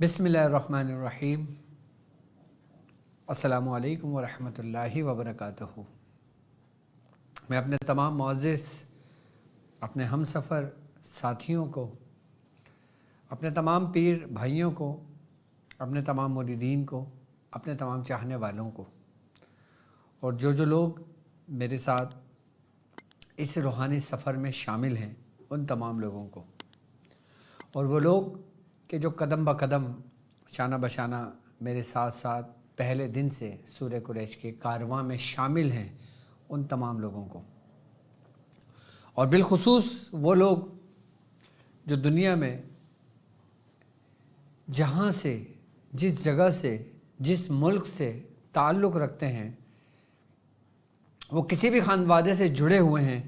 بسم اللہ الرحمن الرحیم۔ السلام علیکم ورحمۃ اللہ وبرکاتہ۔ میں اپنے تمام معزز اپنے ہم سفر ساتھیوں کو، اپنے تمام پیر بھائیوں کو، اپنے تمام مریدین کو، اپنے تمام چاہنے والوں کو، اور جو لوگ میرے ساتھ اس روحانی سفر میں شامل ہیں ان تمام لوگوں کو، اور وہ لوگ کہ جو قدم بہ قدم شانہ بشانہ میرے ساتھ ساتھ پہلے دن سے سورہ قریش کے کارواں میں شامل ہیں ان تمام لوگوں کو، اور بالخصوص وہ لوگ جو دنیا میں جہاں سے، جس جگہ سے، جس ملک سے تعلق رکھتے ہیں، وہ کسی بھی خانوادے سے جڑے ہوئے ہیں،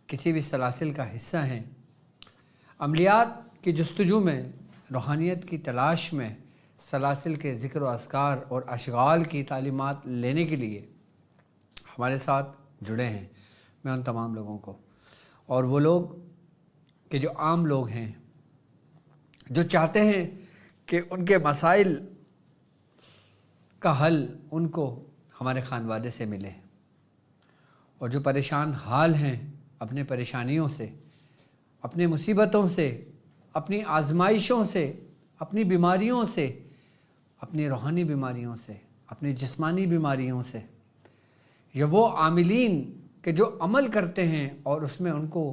کسی بھی سلاسل کا حصہ ہیں، عملیات کی جستجو میں، روحانیت کی تلاش میں، سلاسل کے ذکر و اذکار اور اشغال کی تعلیمات لینے کے لیے ہمارے ساتھ جڑے ہیں، میں ان تمام لوگوں کو، اور وہ لوگ کہ جو عام لوگ ہیں، جو چاہتے ہیں کہ ان کے مسائل کا حل ان کو ہمارے خانوادے سے ملے، اور جو پریشان حال ہیں اپنے پریشانیوں سے، اپنی مصیبتوں سے، اپنی آزمائشوں سے، اپنی بیماریوں سے، اپنی روحانی بیماریوں سے، اپنی جسمانی بیماریوں سے، یا وہ عاملین کہ جو عمل کرتے ہیں اور اس میں ان کو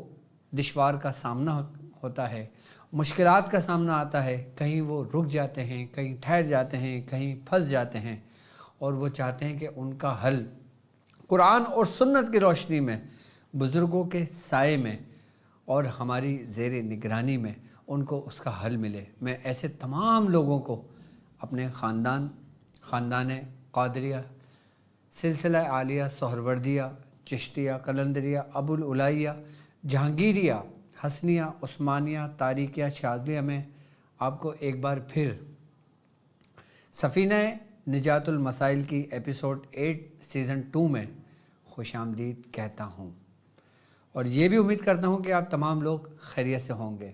دشوار کا سامنا ہوتا ہے، مشکلات کا سامنا آتا ہے، کہیں وہ رک جاتے ہیں، کہیں ٹھہر جاتے ہیں، کہیں پھنس جاتے ہیں، اور وہ چاہتے ہیں کہ ان کا حل قرآن اور سنت کی روشنی میں، بزرگوں کے سائے میں اور ہماری زیر نگرانی میں ان کو اس کا حل ملے۔ میں ایسے تمام لوگوں کو اپنے خاندان قادریہ، سلسلہ عالیہ سہروردیہ، چشتیہ، قلندریہ، ابو العلائیہ، جہانگیریہ، حسنیہ، عثمانیہ، تاریکیہ، شاذلیہ میں آپ کو ایک بار پھر سفینہ نجات المسائل کی ایپیسوڈ 8 سیزن 2 میں خوش آمدید کہتا ہوں، اور یہ بھی امید کرتا ہوں کہ آپ تمام لوگ خیریت سے ہوں گے،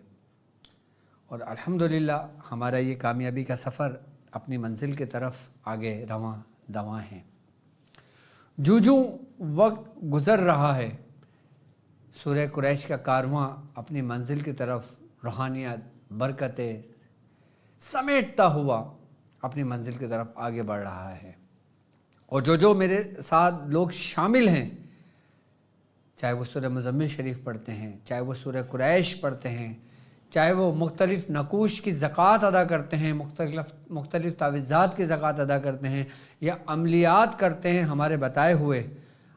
اور الحمدللہ ہمارا یہ کامیابی کا سفر اپنی منزل کی طرف آگے رواں دواں ہے۔ جو وقت گزر رہا ہے، سورہ قریش کا کارواں اپنی منزل کی طرف روحانیت، برکتیں سمیٹتا ہوا اپنی منزل کی طرف آگے بڑھ رہا ہے، اور جو میرے ساتھ لوگ شامل ہیں، چاہے وہ سورہ مزمل شریف پڑھتے ہیں، چاہے وہ سورہ قریش پڑھتے ہیں، چاہے وہ مختلف نقوش کی زکوٰۃ ادا کرتے ہیں، مختلف تعویذات کی زکوٰۃ ادا کرتے ہیں، یا عملیات کرتے ہیں ہمارے بتائے ہوئے،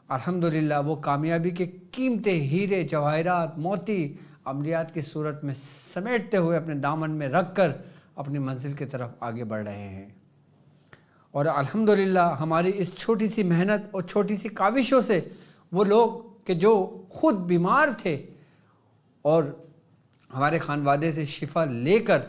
الحمدللہ وہ کامیابی کے قیمتی ہیرے، جواہرات، موتی عملیات کی صورت میں سمیٹتے ہوئے اپنے دامن میں رکھ کر اپنی منزل کی طرف آگے بڑھ رہے ہیں، اور الحمدللہ ہماری اس چھوٹی سی محنت اور چھوٹی سی کاوشوں سے وہ لوگ کہ جو خود بیمار تھے اور ہمارے خانوادے سے شفا لے کر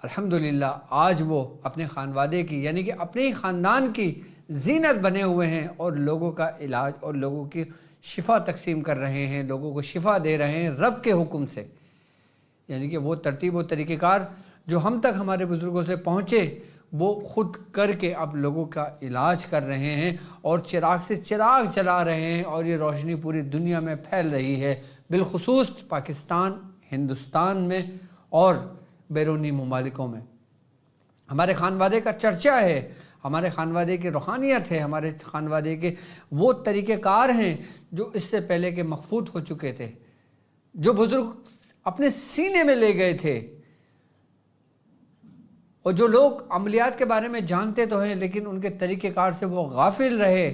الحمدللہ آج وہ اپنے خانوادے کی، یعنی کہ اپنے ہی خاندان کی زینت بنے ہوئے ہیں، اور لوگوں کا علاج اور لوگوں کی شفا تقسیم کر رہے ہیں، لوگوں کو شفا دے رہے ہیں رب کے حکم سے، یعنی کہ وہ ترتیب و طریقہ کار جو ہم تک ہمارے بزرگوں سے پہنچے وہ خود کر کے اب لوگوں کا علاج کر رہے ہیں، اور چراغ سے چراغ جلا رہے ہیں، اور یہ روشنی پوری دنیا میں پھیل رہی ہے، بالخصوص پاکستان، ہندوستان میں اور بیرونی ممالکوں میں۔ ہمارے خانوادے کا چرچا ہے، ہمارے خانوادے کی روحانیت ہے، ہمارے خانوادے کے وہ طریقہ کار ہیں جو اس سے پہلے کے مخفوت ہو چکے تھے، جو بزرگ اپنے سینے میں لے گئے تھے، اور جو لوگ عملیات کے بارے میں جانتے تو ہیں لیکن ان کے طریقہ کار سے وہ غافل رہے،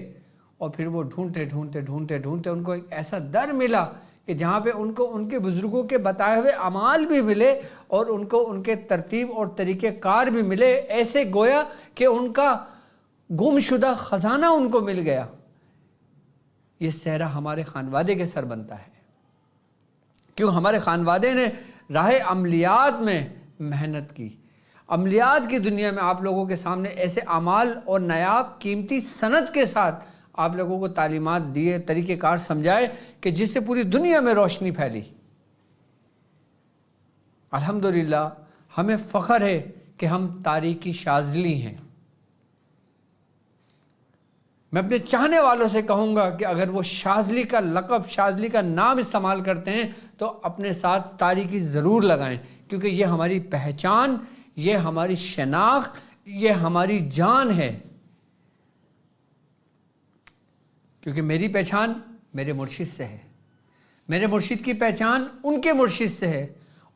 اور پھر وہ ڈھونڈتے ان کو ایک ایسا در ملا کہ جہاں پہ ان کو ان کے بزرگوں کے بتائے ہوئے اعمال بھی ملے، اور ان کو ان کے ترتیب اور طریقہ کار بھی ملے، ایسے گویا کہ ان کا گم شدہ خزانہ ان کو مل گیا۔ یہ صحرا ہمارے خانوادے کے سر بنتا ہے، کیوں ہمارے خانوادے نے راہ عملیات میں محنت کی، عملیات کی دنیا میں آپ لوگوں کے سامنے ایسے اعمال اور نایاب قیمتی سند کے ساتھ آپ لوگوں کو تعلیمات دیے، طریقہ کار سمجھائے کہ جس سے پوری دنیا میں روشنی پھیلی۔ الحمدللہ ہمیں فخر ہے کہ ہم تاریکی شاذلی ہیں۔ میں اپنے چاہنے والوں سے کہوں گا کہ اگر وہ شاذلی کا لقب، شاذلی کا نام استعمال کرتے ہیں تو اپنے ساتھ تاریکی ضرور لگائیں، کیونکہ یہ ہماری پہچان، یہ ہماری شناخت، یہ ہماری جان ہے۔ کیونکہ میری پہچان میرے مرشد سے ہے، میرے مرشد کی پہچان ان کے مرشد سے ہے،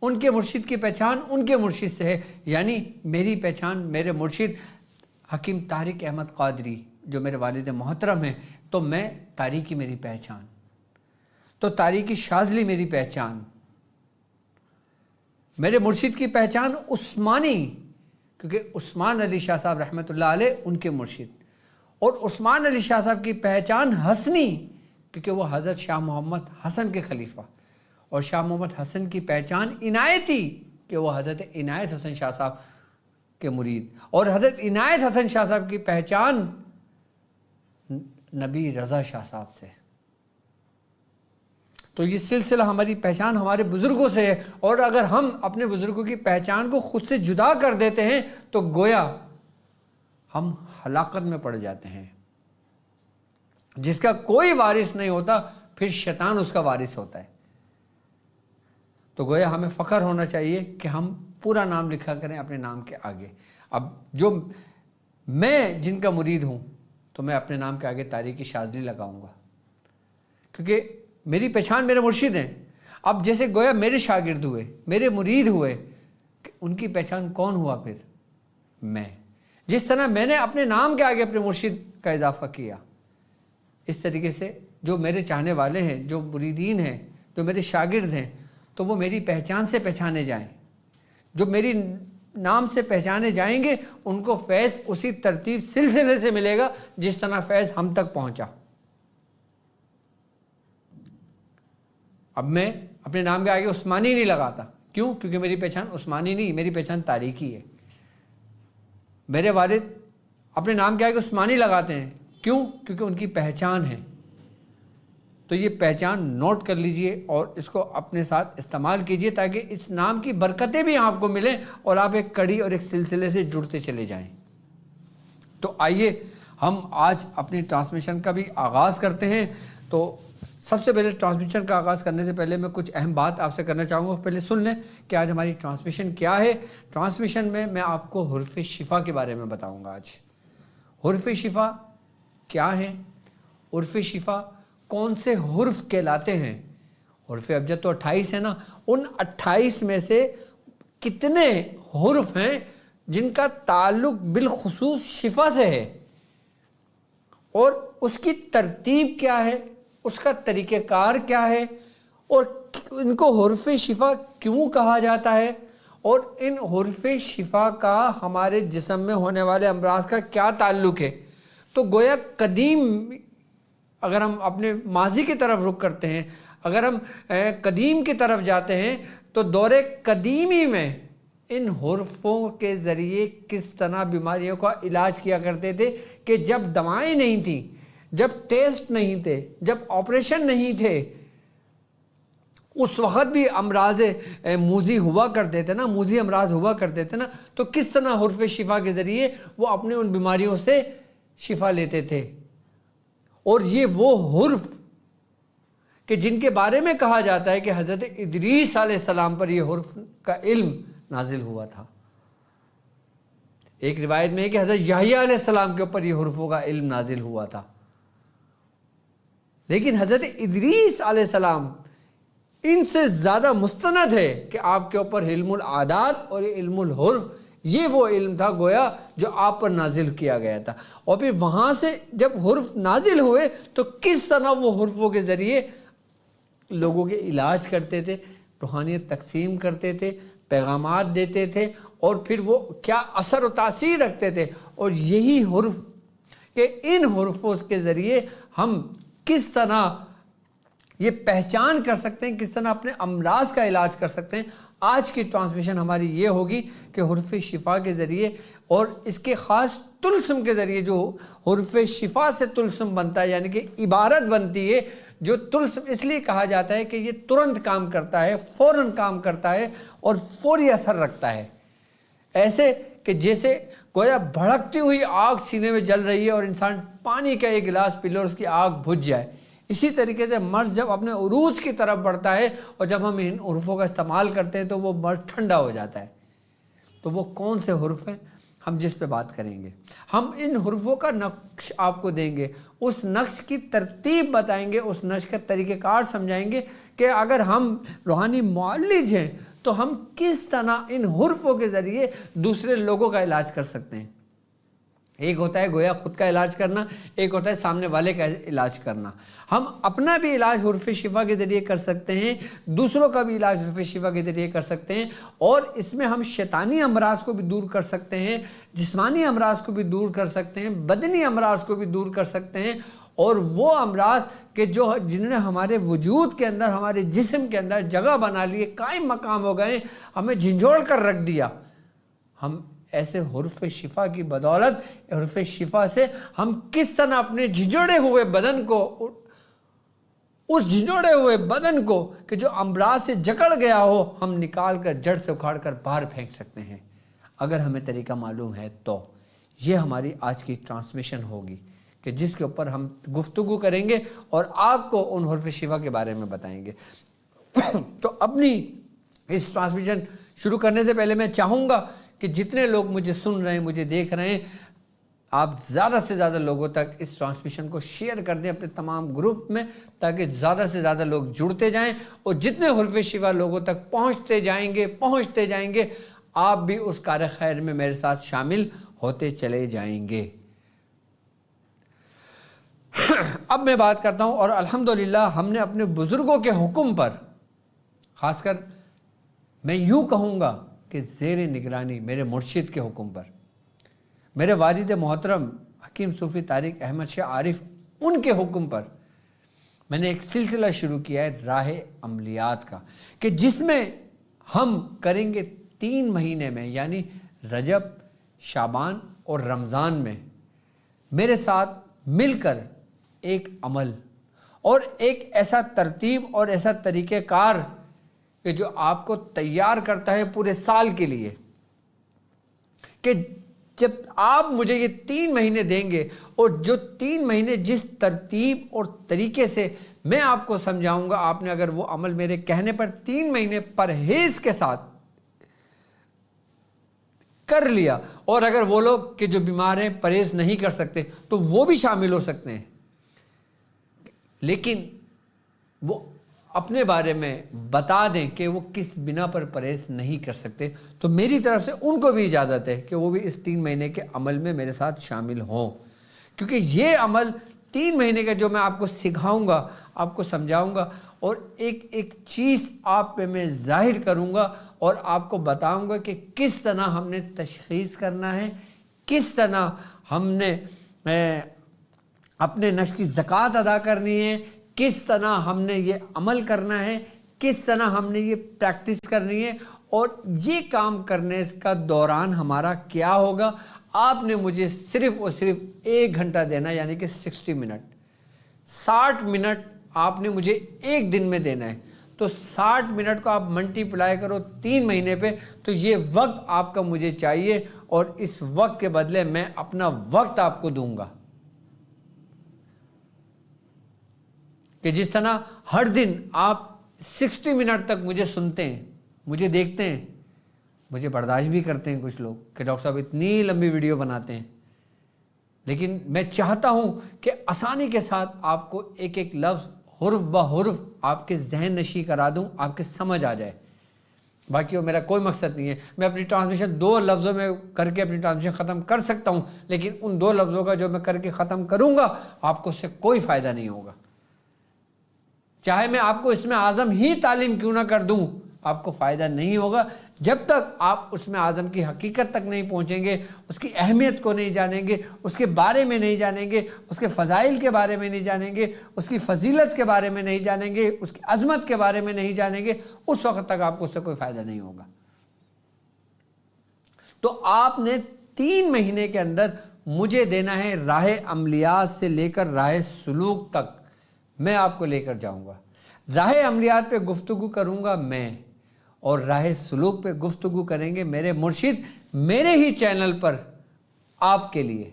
ان کے مرشد کی پہچان ان کے مرشد سے ہے، یعنی میری پہچان میرے مرشد حکیم طارق احمد قادری جو میرے والد محترم ہیں، تو میں تاریکی میری پہچان، تو تاریکی شاذلی میری پہچان، میرے مرشد کی پہچان عثمانی، کیونکہ عثمان علی شاہ صاحب رحمۃ اللہ علیہ ان کے مرشد، اور عثمان علی شاہ صاحب کی پہچان حسنی، کیونکہ وہ حضرت شاہ محمد حسن کے خلیفہ، اور شاہ محمد حسن کی پہچان عنایتی، کہ وہ حضرت عنایت حسن شاہ صاحب کے مرید، اور حضرت عنایت حسن شاہ صاحب کی پہچان نبی رضا شاہ صاحب سے۔ تو یہ سلسلہ ہماری پہچان ہمارے بزرگوں سے ہے، اور اگر ہم اپنے بزرگوں کی پہچان کو خود سے جدا کر دیتے ہیں تو گویا ہم ہلاکت میں پڑ جاتے ہیں۔ جس کا کوئی وارث نہیں ہوتا پھر شیطان اس کا وارث ہوتا ہے۔ تو گویا ہمیں فخر ہونا چاہیے کہ ہم پورا نام لکھا کریں اپنے نام کے آگے۔ اب جو میں جن کا مرید ہوں تو میں اپنے نام کے آگے تاریکی شاذلی لگاؤں گا، کیونکہ میری پہچان میرے مرشد ہیں۔ اب جیسے گویا میرے شاگرد ہوئے، میرے مرید ہوئے، ان کی پہچان کون ہوا پھر؟ میں۔ جس طرح میں نے اپنے نام کے آگے اپنے مرشد کا اضافہ کیا، اس طریقے سے جو میرے چاہنے والے ہیں، جو مریدین ہیں، جو میرے شاگرد ہیں، تو وہ میری پہچان سے پہچانے جائیں۔ جو میری نام سے پہچانے جائیں گے ان کو فیض اسی ترتیب سلسلے سے ملے گا جس طرح فیض ہم تک پہنچا۔ اب میں اپنے نام کے آگے عثمانی نہیں لگاتا، کیوں؟ کیونکہ میری پہچان عثمانی نہیں، میری پہچان تاریکی ہے۔ میرے والد اپنے نام کے آگے عثمانی لگاتے ہیں، کیوں؟ کیونکہ ان کی پہچان ہے۔ تو یہ پہچان نوٹ کر لیجئے اور اس کو اپنے ساتھ استعمال کیجئے تاکہ اس نام کی برکتیں بھی آپ کو ملیں اور آپ ایک کڑی اور ایک سلسلے سے جڑتے چلے جائیں۔ تو آئیے ہم آج اپنی ٹرانسمیشن کا بھی آغاز کرتے ہیں۔ تو سب سے پہلے ٹرانسمیشن کا آغاز کرنے سے پہلے میں کچھ اہم بات آپ سے کرنا چاہوں گا۔ پہلے سن لیں کہ آج ہماری ٹرانسمیشن کیا ہے۔ ٹرانسمیشن میں آپ کو حروف شفا کے بارے میں بتاؤں گا۔ آج حروف شفا کیا ہیں، حروف شفا کون سے حرف کہلاتے ہیں۔ حروف ابجد تو 28 ہیں نا، ان 28 میں سے کتنے حرف ہیں جن کا تعلق بالخصوص شفا سے ہے، اور اس کی ترتیب کیا ہے، اس کا طریقہ کار کیا ہے، اور ان کو حروف شفا کیوں کہا جاتا ہے، اور ان حروف شفا کا ہمارے جسم میں ہونے والے امراض کا کیا تعلق ہے۔ تو گویا قدیم، اگر ہم اپنے ماضی کی طرف رخ کرتے ہیں، اگر ہم قدیم کی طرف جاتے ہیں تو دور قدیمی میں ان حرفوں کے ذریعے کس طرح بیماریوں کا علاج کیا کرتے تھے کہ جب دوائیں نہیں تھیں، جب ٹیسٹ نہیں تھے، جب آپریشن نہیں تھے، اس وقت بھی امراض موذی ہوا کرتے تھے نا، موذی امراض ہوا کرتے تھے نا، تو کس طرح حروف شفا کے ذریعے وہ اپنے ان بیماریوں سے شفا لیتے تھے۔ اور یہ وہ حرف کہ جن کے بارے میں کہا جاتا ہے کہ حضرت ادریس علیہ السلام پر یہ حرف کا علم نازل ہوا تھا۔ ایک روایت میں ہے کہ حضرت یحییٰ علیہ السلام کے اوپر یہ حروفوں کا علم نازل ہوا تھا، لیکن حضرت ادریس علیہ السلام ان سے زیادہ مستند ہے کہ آپ کے اوپر علم العادات اور علم الحرف، یہ وہ علم تھا گویا جو آپ پر نازل کیا گیا تھا۔ اور پھر وہاں سے جب حرف نازل ہوئے تو کس طرح وہ حرفوں کے ذریعے لوگوں کے علاج کرتے تھے، روحانیت تقسیم کرتے تھے، پیغامات دیتے تھے، اور پھر وہ کیا اثر و تاثیر رکھتے تھے۔ اور یہی حرف کہ ان حرفوں کے ذریعے ہم کس طرح یہ پہچان کر سکتے ہیں، کس طرح اپنے امراض کا علاج کر سکتے ہیں۔ آج کی ٹرانسمیشن ہماری یہ ہوگی کہ حروف شفا کے ذریعے اور اس کے خاص طلسم کے ذریعے، جو حروف شفا سے طلسم بنتا ہے، یعنی کہ عبارت بنتی ہے، جو طلسم اس لیے کہا جاتا ہے کہ یہ ترنت کام کرتا ہے، فوراً کام کرتا ہے اور فوری اثر رکھتا ہے، ایسے کہ جیسے گویا بھڑکتی ہوئی آگ سینے میں جل رہی ہے اور انسان پانی کا ایک گلاس پی لے اور اس کی آگ بجھ جائے، اسی طریقے سے مرض جب اپنے عروج کی طرف بڑھتا ہے اور جب ہم ان حروفوں کا استعمال کرتے ہیں تو وہ مرض ٹھنڈا ہو جاتا ہے۔ تو وہ کون سے حروف ہیں ہم جس پہ بات کریں گے؟ ہم ان حروفوں کا نقش آپ کو دیں گے، اس نقش کی ترتیب بتائیں گے، اس نقش کا طریقہ کار سمجھائیں گے کہ اگر ہم روحانی معالج ہیں تو ہم کس طرح ان حروفوں کے ذریعے دوسرے لوگوں کا علاج کر سکتے ہیں۔ ایک ہوتا ہے گویا خود کا علاج کرنا، ایک ہوتا ہے سامنے والے کا علاج کرنا۔ ہم اپنا بھی علاج حروف شفا کے ذریعے کر سکتے ہیں، دوسروں کا بھی علاج حروف شفا کے ذریعے کر سکتے ہیں، اور اس میں ہم شیطانی امراض کو بھی دور کر سکتے ہیں، جسمانی امراض کو بھی دور کر سکتے ہیں، بدنی امراض کو بھی دور کر سکتے ہیں، اور وہ امراض کہ جنہوں نے ہمارے وجود کے اندر، ہمارے جسم کے اندر جگہ بنا لیے، قائم مقام ہو گئے، ہمیں جھنجھوڑ کر رکھ دیا، ہم ایسے حروف شفا کی بدولت، حروف شفا سے ہم کس طرح اپنے جھنجھوڑے ہوئے بدن کو، اس جھنجھوڑے ہوئے بدن کو کہ جو امراض سے جکڑ گیا ہو، ہم نکال کر جڑ سے اکھاڑ کر باہر پھینک سکتے ہیں، اگر ہمیں طریقہ معلوم ہے تو۔ یہ ہماری آج کی ٹرانسمیشن ہوگی کہ جس کے اوپر ہم گفتگو کریں گے اور آپ کو ان حروف شفا کے بارے میں بتائیں گے۔ تو اپنی اس ٹرانسمیشن شروع کرنے سے پہلے میں چاہوں گا کہ جتنے لوگ مجھے سن رہے ہیں، مجھے دیکھ رہے ہیں، آپ زیادہ سے زیادہ لوگوں تک اس ٹرانسمیشن کو شیئر کر دیں اپنے تمام گروپ میں، تاکہ زیادہ سے زیادہ لوگ جڑتے جائیں، اور جتنے حروف شفا لوگوں تک پہنچتے جائیں گے آپ بھی اس کار خیر میں میرے ساتھ شامل ہوتے چلے جائیں گے۔ اب میں بات کرتا ہوں، اور الحمدللہ ہم نے اپنے بزرگوں کے حکم پر، خاص کر میں یوں کہوں گا کہ زیر نگرانی میرے مرشد کے حکم پر، میرے والد محترم حکیم صوفی طارق احمد شاہ عارف، ان کے حکم پر میں نے ایک سلسلہ شروع کیا ہے راہ عملیات کا، کہ جس میں ہم کریں گے 3 مہینے میں، یعنی رجب، شعبان اور رمضان میں میرے ساتھ مل کر ایک عمل اور ایک ایسا ترتیب اور ایسا طریقہ کار کہ جو آپ کو تیار کرتا ہے پورے سال کے لیے، کہ جب آپ مجھے یہ 3 مہینے دیں گے، اور جو 3 مہینے جس ترتیب اور طریقے سے میں آپ کو سمجھاؤں گا، آپ نے اگر وہ عمل میرے کہنے پر 3 مہینے پرہیز کے ساتھ کر لیا، اور اگر وہ لوگ کہ جو بیمار ہیں پرہیز نہیں کر سکتے تو وہ بھی شامل ہو سکتے ہیں، لیکن وہ اپنے بارے میں بتا دیں کہ وہ کس بنا پر پرہیز نہیں کر سکتے، تو میری طرف سے ان کو بھی اجازت ہے کہ وہ بھی اس 3 مہینے کے عمل میں میرے ساتھ شامل ہوں، کیونکہ یہ عمل 3 مہینے کا جو میں آپ کو سکھاؤں گا، آپ کو سمجھاؤں گا، اور ایک ایک چیز آپ پہ میں ظاہر کروں گا اور آپ کو بتاؤں گا کہ کس طرح ہم نے تشخیص کرنا ہے، کس طرح ہم نے اپنے نفس کی زکوٰۃ ادا کرنی ہے، کس طرح ہم نے یہ عمل کرنا ہے، کس طرح ہم نے یہ پریکٹس کرنی ہے، اور یہ کام کرنے کا دوران ہمارا کیا ہوگا۔ آپ نے مجھے صرف اور صرف 1 گھنٹہ دینا، یعنی کہ 60 منٹ، 60 منٹ آپ نے مجھے ایک دن میں دینا ہے، تو 60 منٹ کو آپ ملٹیپلائی کرو 3 مہینے پہ، تو یہ وقت آپ کا مجھے چاہیے، اور اس وقت کے بدلے میں اپنا وقت آپ کو دوں گا، کہ جس طرح ہر دن آپ 60 منٹ تک مجھے سنتے ہیں، مجھے دیکھتے ہیں، مجھے برداشت بھی کرتے ہیں کچھ لوگ کہ ڈاکٹر صاحب اتنی لمبی ویڈیو بناتے ہیں، لیکن میں چاہتا ہوں کہ آسانی کے ساتھ آپ کو ایک ایک لفظ حرف بحرف آپ کے ذہن نشی کرا دوں، آپ کے سمجھ آ جائے۔ باقی وہ میرا کوئی مقصد نہیں ہے، میں اپنی ٹرانسمیشن 2 لفظوں میں کر کے اپنی ٹرانسمیشن ختم کر سکتا ہوں، لیکن ان 2 لفظوں کا جو میں کر کے ختم کروں گا آپ کو اس سے کوئی فائدہ نہیں ہوگا، چاہے میں آپ کو اس میں اعظم ہی تعلیم کیوں نہ کر دوں، آپ کو فائدہ نہیں ہوگا جب تک آپ اس میں اعظم کی حقیقت تک نہیں پہنچیں گے، اس کی اہمیت کو نہیں جانیں گے، اس کے بارے میں نہیں جانیں گے، اس کے فضائل کے بارے میں نہیں جانیں گے، اس کی فضیلت کے بارے میں نہیں جانیں گے، اس کی عظمت کے بارے میں نہیں جانیں گے، اس وقت تک آپ کو اس سے کوئی فائدہ نہیں ہوگا۔ تو آپ نے 3 مہینے کے اندر مجھے دینا ہے راہ عملیات سے لے کر راہ سلوک تک، میں آپ کو لے کر جاؤں گا۔ راہ عملیات پہ گفتگو کروں گا میں، اور راہ سلوک پہ گفتگو کریں گے میرے مرشد میرے ہی چینل پر آپ کے لیے.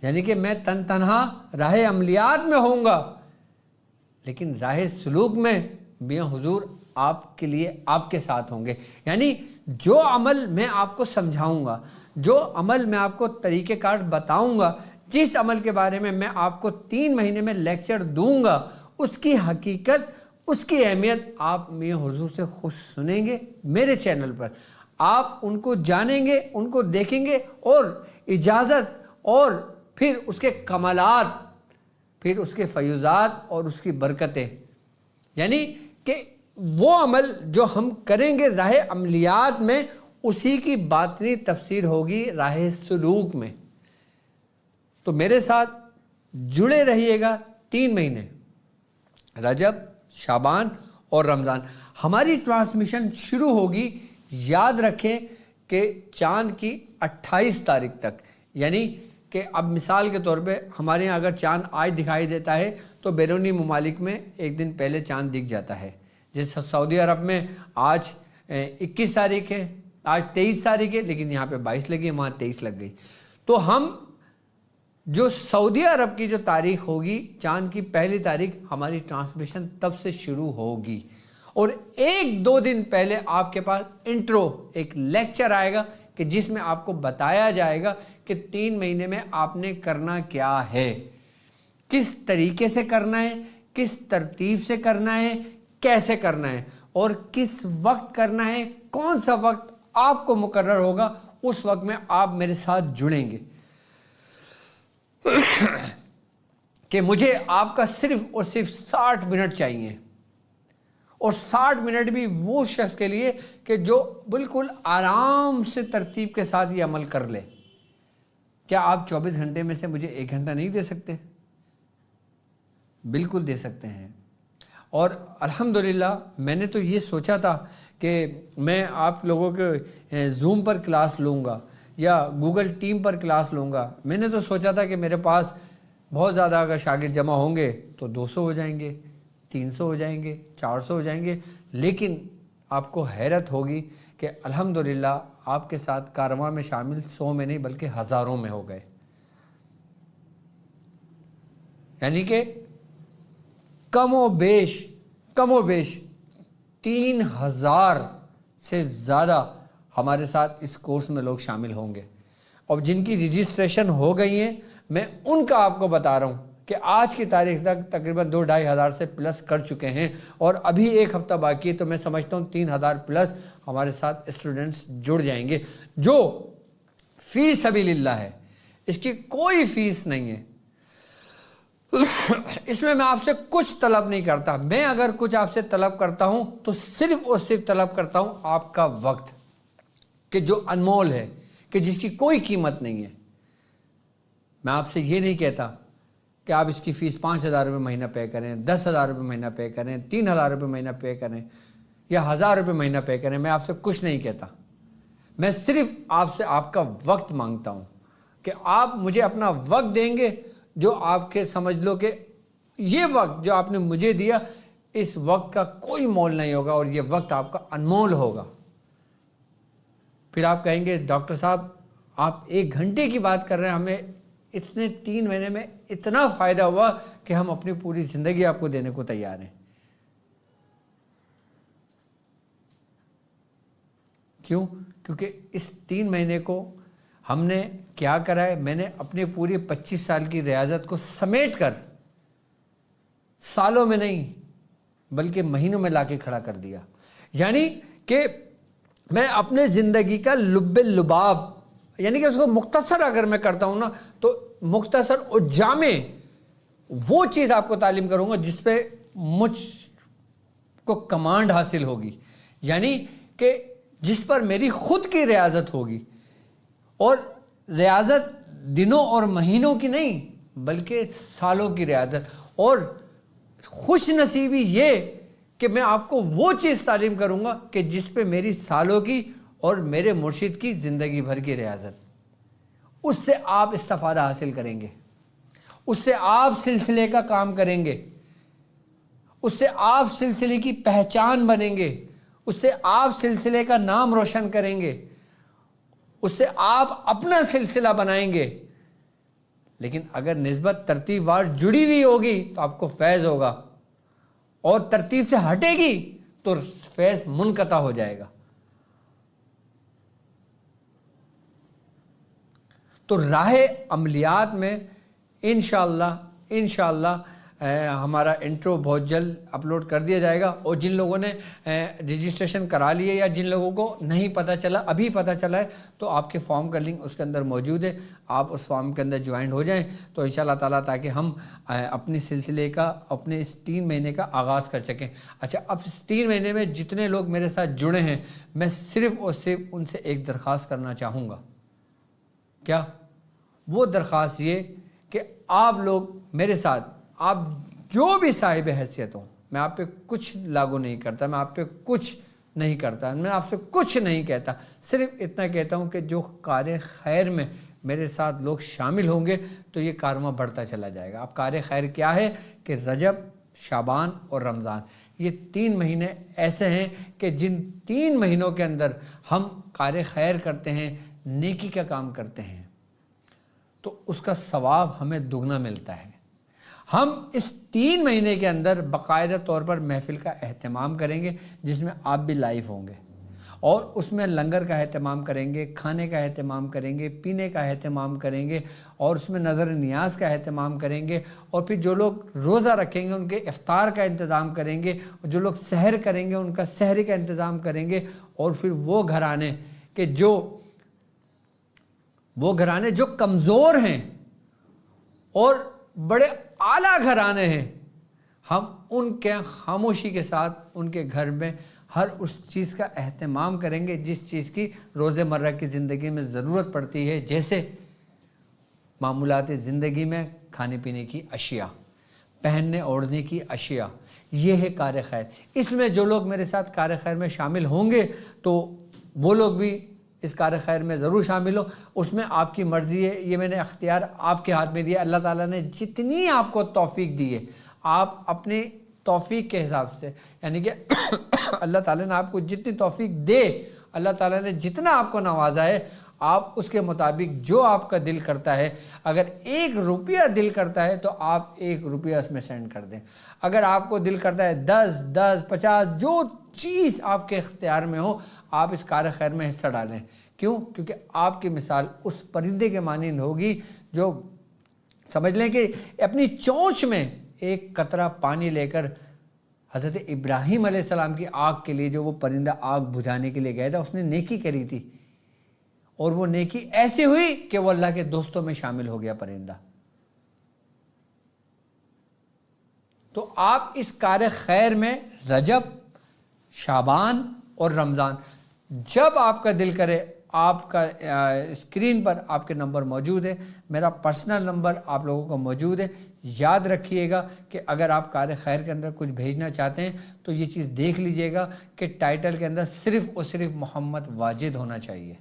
یعنی کہ میں تنہا راہ عملیات میں ہوں گا، لیکن راہ سلوک میں میاں حضور آپ کے لیے آپ کے ساتھ ہوں گے. یعنی جو عمل میں آپ کو سمجھاؤں گا، جو عمل میں آپ کو طریقہ کار بتاؤں گا، جس عمل کے بارے میں میں آپ کو 3 مہینے میں لیکچر دوں گا، اس کی حقیقت، اس کی اہمیت آپ میاں حضور سے خود سنیں گے میرے چینل پر. آپ ان کو جانیں گے، ان کو دیکھیں گے، اور اجازت اور پھر اس کے کمالات، پھر اس کے فیوزات اور اس کی برکتیں. یعنی کہ وہ عمل جو ہم کریں گے راہ عملیات میں، اسی کی باطنی تفسیر ہوگی راہ سلوک میں. تو میرے ساتھ جڑے رہیے گا 3 مہینے، رجب، شعبان اور رمضان. ہماری ٹرانسمیشن شروع ہوگی، یاد رکھیں کہ چاند کی 28 تاریخ تک. یعنی کہ اب مثال کے طور پہ ہمارے یہاں اگر چاند آج دکھائی دیتا ہے تو بیرونی ممالک میں ایک دن پہلے چاند دکھ جاتا ہے. جیسے سعودی عرب میں آج 21 تاریخ ہے، آج 23 تاریخ ہے، لیکن یہاں پہ 22 لگی، وہاں 23 لگ گئی. تو ہم جو سعودی عرب کی جو تاریخ ہوگی، چاند کی پہلی تاریخ، ہماری ٹرانسمیشن تب سے شروع ہوگی. اور 1-2 دن پہلے آپ کے پاس انٹرو ایک لیکچر آئے گا کہ جس میں آپ کو بتایا جائے گا کہ 3 مہینے میں آپ نے کرنا کیا ہے، کس طریقے سے کرنا ہے، کس ترتیب سے کرنا ہے، کیسے کرنا ہے، اور کس وقت کرنا ہے. کون سا وقت آپ کو مقرر ہوگا، اس وقت میں آپ میرے ساتھ جڑیں گے. کہ مجھے آپ کا صرف اور صرف 60 منٹ چاہیے، اور 60 منٹ بھی وہ شخص کے لیے کہ جو بالکل آرام سے ترتیب کے ساتھ یہ عمل کر لے. کیا آپ 24 گھنٹے میں سے مجھے 1 گھنٹہ نہیں دے سکتے؟ بالکل دے سکتے ہیں. اور الحمدللہ میں نے تو یہ سوچا تھا کہ میں آپ لوگوں کے زوم پر کلاس لوں گا یا گوگل ٹیم پر کلاس لوں گا. میں نے تو سوچا تھا کہ میرے پاس بہت زیادہ اگر شاگرد جمع ہوں گے تو 200 ہو جائیں گے، 300 ہو جائیں گے، 400 ہو جائیں گے. لیکن آپ کو حیرت ہوگی کہ الحمدللہ آپ کے ساتھ کارواں میں شامل 100 میں نہیں بلکہ ہزاروں میں ہو گئے. یعنی کہ کم و بیش 3000 سے زیادہ ہمارے ساتھ اس کورس میں لوگ شامل ہوں گے. اور جن کی رجسٹریشن ہو گئی ہیں، میں ان کا آپ کو بتا رہا ہوں کہ آج کی تاریخ تک تقریباً 2-2.5 ہزار سے پلس کر چکے ہیں، اور ابھی 1 ہفتہ باقی ہے. تو میں سمجھتا ہوں 3000 پلس ہمارے ساتھ اسٹوڈنٹس جڑ جائیں گے. جو فی سبیل اللہ ہے، اس کی کوئی فیس نہیں ہے. اس میں آپ سے کچھ طلب نہیں کرتا. میں اگر کچھ آپ سے طلب کرتا ہوں تو صرف اور صرف طلب کرتا ہوں آپ کا وقت، کہ جو انمول ہے، کہ جس کی کوئی قیمت نہیں ہے. میں آپ سے یہ نہیں کہتا کہ آپ اس کی فیس 5,000 روپے مہینہ پے کریں، 10,000 روپے مہینہ پے کریں، 3,000 روپے مہینہ پے کریں، یا 1,000 روپے مہینہ پے کریں. میں آپ سے کچھ نہیں کہتا. میں صرف آپ سے آپ کا وقت مانگتا ہوں کہ آپ مجھے اپنا وقت دیں گے، جو آپ کے سمجھ لو کہ یہ وقت جو آپ نے مجھے دیا، اس وقت کا کوئی مول نہیں ہوگا، اور یہ وقت آپ کا انمول ہوگا. پھر آپ کہیں گے ڈاکٹر صاحب آپ 1 گھنٹے کی بات کر رہے ہیں، ہمیں اتنے 3 مہینے میں اتنا فائدہ ہوا کہ ہم اپنی پوری زندگی آپ کو دینے کو تیار ہیں. کیوں؟ کیونکہ اس 3 مہینے کو ہم نے کیا کرا ہے، میں نے اپنی پوری 25 سال کی ریاضت کو سمیٹ کر سالوں میں نہیں بلکہ مہینوں میں لا کے کھڑا کر دیا. یعنی کہ میں اپنے زندگی کا لب لباب، یعنی کہ اس کو مختصر اگر میں کرتا ہوں نا، تو مختصر اور جامع وہ چیز آپ کو تعلیم کروں گا جس پہ مجھ کو کمانڈ حاصل ہوگی. یعنی کہ جس پر میری خود کی ریاضت ہوگی، اور ریاضت دنوں اور مہینوں کی نہیں بلکہ سالوں کی ریاضت. اور خوش نصیبی یہ کہ میں آپ کو وہ چیز تعلیم کروں گا کہ جس پہ میری سالوں کی اور میرے مرشد کی زندگی بھر کی ریاضت. اس سے آپ استفادہ حاصل کریں گے، اس سے آپ سلسلے کا کام کریں گے، اس سے آپ سلسلے کی پہچان بنیں گے، اس سے آپ سلسلے کا نام روشن کریں گے، اس سے آپ اپنا سلسلہ بنائیں گے۔ لیکن اگر نسبت ترتیب وار جڑی ہوئی ہوگی تو آپ کو فیض ہوگا، اور ترتیب سے ہٹے گی تو فیض منقطع ہو جائے گا۔ تو راہ عملیات میں انشاءاللہ ہمارا انٹرو بہت جلد اپلوڈ کر دیا جائے گا، اور جن لوگوں نے رجسٹریشن کرا لیے یا جن لوگوں کو نہیں پتہ چلا، ابھی پتہ چلا ہے، تو آپ کے فارم کا لنک اس کے اندر موجود ہے، آپ اس فارم کے اندر جوائنٹ ہو جائیں تو انشاءاللہ تعالیٰ تاکہ ہم اپنی سلسلے کا، اپنے اس 3 مہینے کا آغاز کر سکیں۔ اچھا، اب اس 3 مہینے میں جتنے لوگ میرے ساتھ جڑے ہیں، میں صرف اور صرف ان سے ایک درخواست کرنا چاہوں گا۔ کیا؟ وہ درخواست یہ کہ آپ لوگ میرے ساتھ، آپ جو بھی صاحب حیثیت ہوں، میں آپ پہ کچھ لاگو نہیں کرتا، میں آپ پہ کچھ نہیں کرتا، میں آپ سے کچھ نہیں کہتا، صرف اتنا کہتا ہوں کہ جو کار خیر میں میرے ساتھ لوگ شامل ہوں گے تو یہ کارواں بڑھتا چلا جائے گا۔ اب کار خیر کیا ہے کہ رجب، شعبان اور رمضان، یہ 3 مہینے ایسے ہیں کہ جن 3 مہینوں کے اندر ہم کار خیر کرتے ہیں، نیکی کا کام کرتے ہیں، تو اس کا ثواب ہمیں دگنا ملتا ہے۔ ہم اس 3 مہینے کے اندر باقاعدہ طور پر محفل کا اہتمام کریں گے، جس میں آپ بھی لائیو ہوں گے، اور اس میں لنگر کا اہتمام کریں گے، کھانے کا اہتمام کریں گے، پینے کا اہتمام کریں گے، اور اس میں نظر نیاز کا اہتمام کریں گے، اور پھر جو لوگ روزہ رکھیں گے ان کے افطار کا انتظام کریں گے، اور جو لوگ سحر کریں گے ان کا سحری کا انتظام کریں گے، اور پھر وہ گھرانے جو کمزور ہیں اور بڑے اعلیٰ گھرانے ہیں، ہم ان کے خاموشی کے ساتھ ان کے گھر میں ہر اس چیز کا اہتمام کریں گے جس چیز کی روز مرہ کی زندگی میں ضرورت پڑتی ہے، جیسے معمولات زندگی میں کھانے پینے کی اشیاء، پہننے اوڑھنے کی اشیاء۔ یہ ہے کار خیر۔ اس میں جو لوگ میرے ساتھ کار خیر میں شامل ہوں گے تو وہ لوگ بھی اس کار خیر میں ضرور شامل ہو۔ اس میں آپ کی مرضی ہے، یہ میں نے اختیار آپ کے ہاتھ میں دیا۔ اللہ تعالیٰ نے جتنی آپ کو توفیق دی ہے، آپ اپنی توفیق کے حساب سے، یعنی کہ اللہ تعالیٰ نے آپ کو جتنی توفیق دے، اللہ تعالیٰ نے جتنا آپ کو نوازا ہے، آپ اس کے مطابق جو آپ کا دل کرتا ہے، اگر 1 روپیہ دل کرتا ہے تو آپ 1 روپیہ اس میں سینڈ کر دیں۔ اگر آپ کو دل کرتا ہے 10، 50، جو چیز آپ کے اختیار میں ہو، آپ اس کار خیر میں حصہ ڈالیں۔ کیوں؟ کیونکہ آپ کی مثال اس پرندے کے مانند ہوگی جو سمجھ لیں کہ اپنی چونچ میں ایک قطرہ پانی لے کر حضرت ابراہیم علیہ السلام کی آگ کے لیے، جو وہ پرندہ آگ بجھانے کے لیے گیا تھا، اس نے نیکی کری تھی، اور وہ نیکی ایسی ہوئی کہ وہ اللہ کے دوستوں میں شامل ہو گیا پرندہ۔ تو آپ اس کار خیر میں رجب، شعبان اور رمضان، جب آپ کا دل کرے، آپ کا اسکرین پر آپ کے نمبر موجود ہے، میرا پرسنل نمبر آپ لوگوں کو موجود ہے۔ یاد رکھیے گا کہ اگر آپ کار خیر کے اندر کچھ بھیجنا چاہتے ہیں تو یہ چیز دیکھ لیجئے گا کہ ٹائٹل کے اندر صرف اور صرف محمد واجد ہونا چاہیے،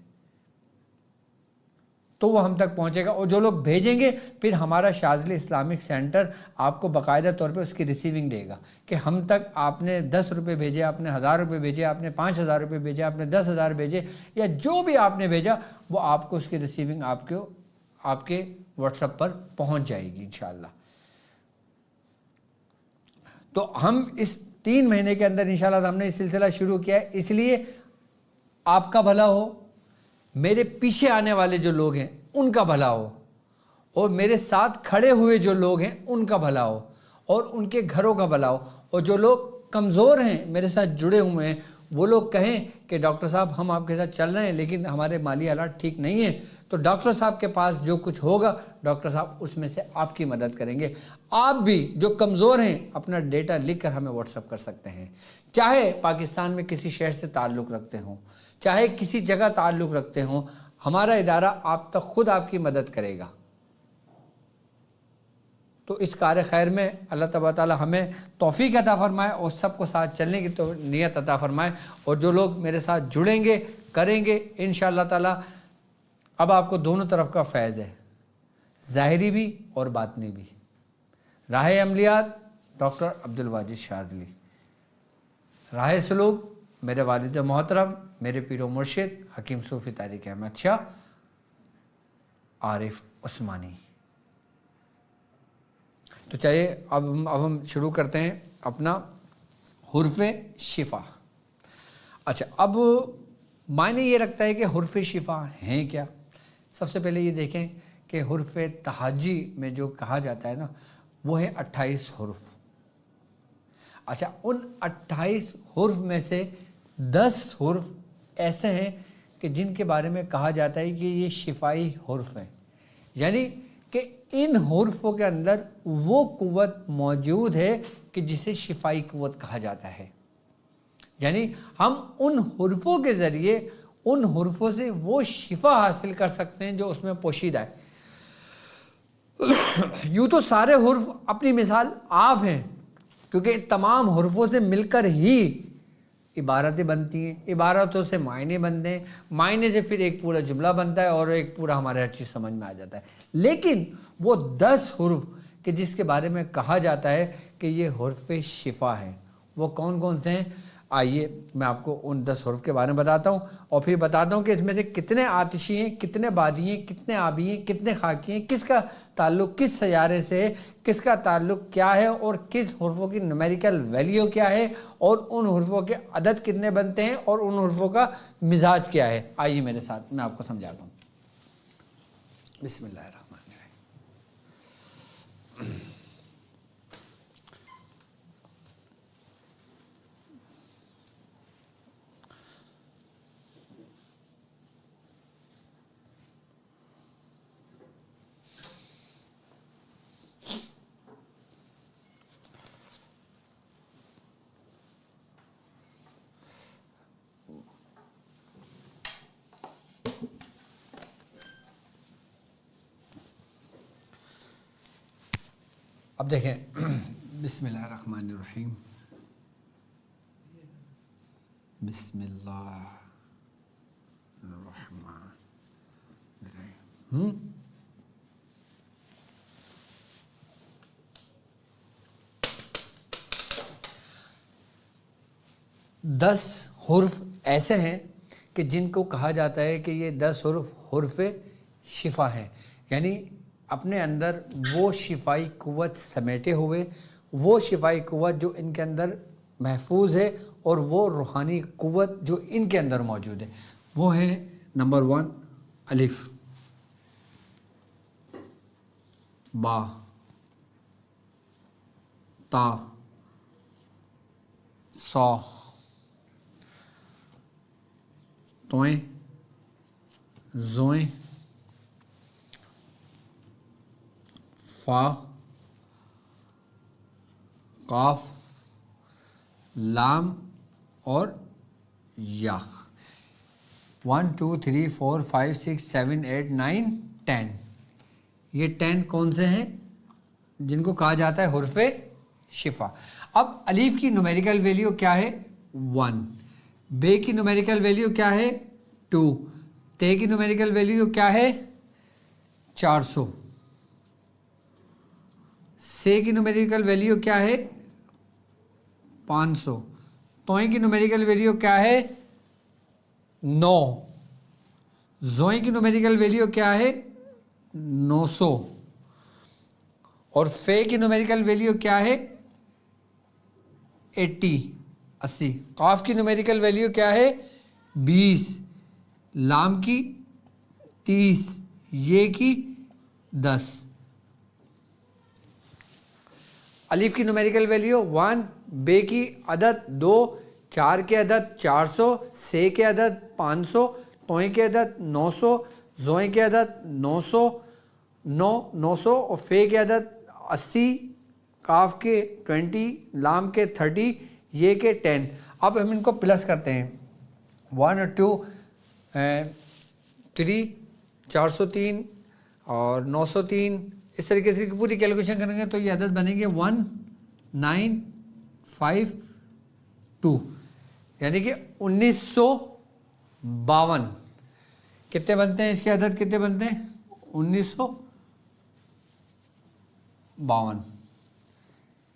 تو وہ ہم تک پہنچے گا۔ اور جو لوگ بھیجیں گے، پھر ہمارا شاذلی اسلامک سینٹر آپ کو باقاعدہ طور پہ اس کی ریسیونگ دے گا کہ ہم تک آپ نے 10 روپے بھیجے، آپ نے 1000 روپے بھیجے، آپ نے 5000 روپے بھیجے، آپ نے 10,000 بھیجے، یا جو بھی آپ نے بھیجا، وہ آپ کو اس کی ریسیونگ آپ کے واٹس ایپ پر پہنچ جائے گی انشاءاللہ۔ تو ہم اس 3 مہینے کے اندر انشاءاللہ ہم نے اس سلسلہ شروع کیا ہے، اس لیے آپ کا بھلا ہو، میرے پیچھے آنے والے جو لوگ ہیں ان کا بھلا ہو، اور میرے ساتھ کھڑے ہوئے جو لوگ ہیں ان کا بھلا ہو، اور ان کے گھروں کا بھلا ہو، اور جو لوگ کمزور ہیں میرے ساتھ جڑے ہوئے ہیں وہ لوگ کہیں کہ ڈاکٹر صاحب ہم آپ کے ساتھ چل رہے ہیں لیکن ہمارے مالی حالات ٹھیک نہیں ہیں، تو ڈاکٹر صاحب کے پاس جو کچھ ہوگا ڈاکٹر صاحب اس میں سے آپ کی مدد کریں گے۔ آپ بھی جو کمزور ہیں اپنا ڈیٹا لکھ کر ہمیں واٹس ایپ کر سکتے ہیں، چاہے پاکستان میں کسی شہر سے تعلق رکھتے ہوں، چاہے کسی جگہ تعلق رکھتے ہوں، ہمارا ادارہ آپ تک خود آپ کی مدد کرے گا۔ تو اس کار خیر میں اللہ تبارک تعالی ہمیں توفیق عطا فرمائے اور سب کو ساتھ چلنے کی تو نیت عطا فرمائے، اور جو لوگ میرے ساتھ جڑیں گے، کریں گے انشاءاللہ تعالی، اب آپ کو دونوں طرف کا فیض ہے، ظاہری بھی اور باطنی بھی۔ راہ عملیات ڈاکٹر عبدالواجد شاذلی، راہ سلوک میرے والد محترم، میرے پیر و مرشد حکیم صوفی طارق احمد شاہ عارف عثمانی۔ تو چاہیے اب ہم شروع کرتے ہیں اپنا حرف شفا۔ اچھا، اب معنی یہ رکھتا ہے کہ حرف شفا ہیں کیا۔ سب سے پہلے یہ دیکھیں کہ حرف تہاجی میں جو کہا جاتا ہے نا، وہ ہے 28 حرف۔ اچھا، ان 28 حرف میں سے 10 حرف ایسے ہیں کہ جن کے بارے میں کہا جاتا ہے کہ یہ شفائی حرف ہیں، یعنی کہ ان حرفوں کے اندر وہ قوت موجود ہے کہ جسے شفائی قوت کہا جاتا ہے۔ یعنی ہم ان حرفوں کے ذریعے ان حرفوں سے وہ شفا حاصل کر سکتے ہیں جو اس میں پوشیدہ ہے۔ یوں تو سارے حرف اپنی مثال آپ ہیں، کیونکہ تمام حرفوں سے مل کر ہی عبارتیں بنتی ہیں، عبارتوں سے معنی بنتے ہیں، معنی سے پھر ایک پورا جملہ بنتا ہے اور ایک پورا ہمارے ہر چیز سمجھ میں آ جاتا ہے۔ لیکن وہ 10 حرف کہ جس کے بارے میں کہا جاتا ہے کہ یہ حرف شفا ہیں، وہ کون کون سے ہیں؟ آئیے میں آپ کو ان 10 حرف کے بارے میں بتاتا ہوں، اور پھر بتاتا ہوں کہ اس میں سے کتنے آتشی ہیں، کتنے بادی ہیں، کتنے آبی ہیں، کتنے خاکی ہیں، کس کا تعلق کس سیارے سے ہے، کس کا تعلق کیا ہے، اور کس حرفوں کی نومیریکل ویلیو کیا ہے، اور ان حرفوں کے عدد کتنے بنتے ہیں، اور ان حرفوں کا مزاج کیا ہے۔ آئیے میرے ساتھ میں آپ کو سمجھاتا ہوں۔ بسم اللہ الرحمن الرحیم۔ اب دیکھیں، بسم اللہ الرحمن الرحیم، بسم اللہ الرحمن الرحیم۔ 10 حرف ایسے ہیں کہ جن کو کہا جاتا ہے کہ یہ 10 حرف حرف شفا ہیں، یعنی اپنے اندر وہ شفائی قوت سمیٹے ہوئے، وہ شفائی قوت جو ان کے اندر محفوظ ہے، اور وہ روحانی قوت جو ان کے اندر موجود ہے، وہ ہے نمبر 1 الف، با، تا، صا، تویں، زویں، فا، قاف، لام اور یا۔ 1 2 3 4 5 6 7 8 9 10۔ یہ 10 کون سے ہیں جن کو کہا جاتا ہے حرف شفا۔ اب الف کی نومیریکل ویلیو کیا ہے؟ 1۔ بے کی نومیریکل ویلیو کیا ہے؟ 2۔ تے کی نومیریکل ویلیو کیا ہے؟ 400۔ سے کی نومیریکل ویلیو کیا ہے؟ 500۔ توئیں کی نومیریکل ویلیو کیا ہے؟ 9۔ زوئیں کی نومیریکل ویلیو کیا ہے؟ 900۔ اور فے کی نومیریکل ویلیو کیا ہے؟ 80۔ قاف کی نومیریکل ویلیو کیا ہے؟ 20۔ لام کی 30۔ یہ کی 10۔ الف کی نومیریکل ویلیو 1، بے کی عدد 2، 4 کے عدد 400، سے کے عدد 500، توئیں کے عدد 900، زوئیں کے عدد 900، 900، اور فے کے عدد 80، قاف کے 20، لام کے 30، یہ کے 10۔ اب ہم ان کو پلس کرتے ہیں، 1 اور 2 3، 403 اور 903، اس طریقے سے پوری کیلکولیشن کریں گے تو یہ عدد بنیں گے 1952، یعنی کہ 1952۔ کتنے بنتے ہیں اس کے عدد؟ کتنے بنتے ہیں؟ 1952،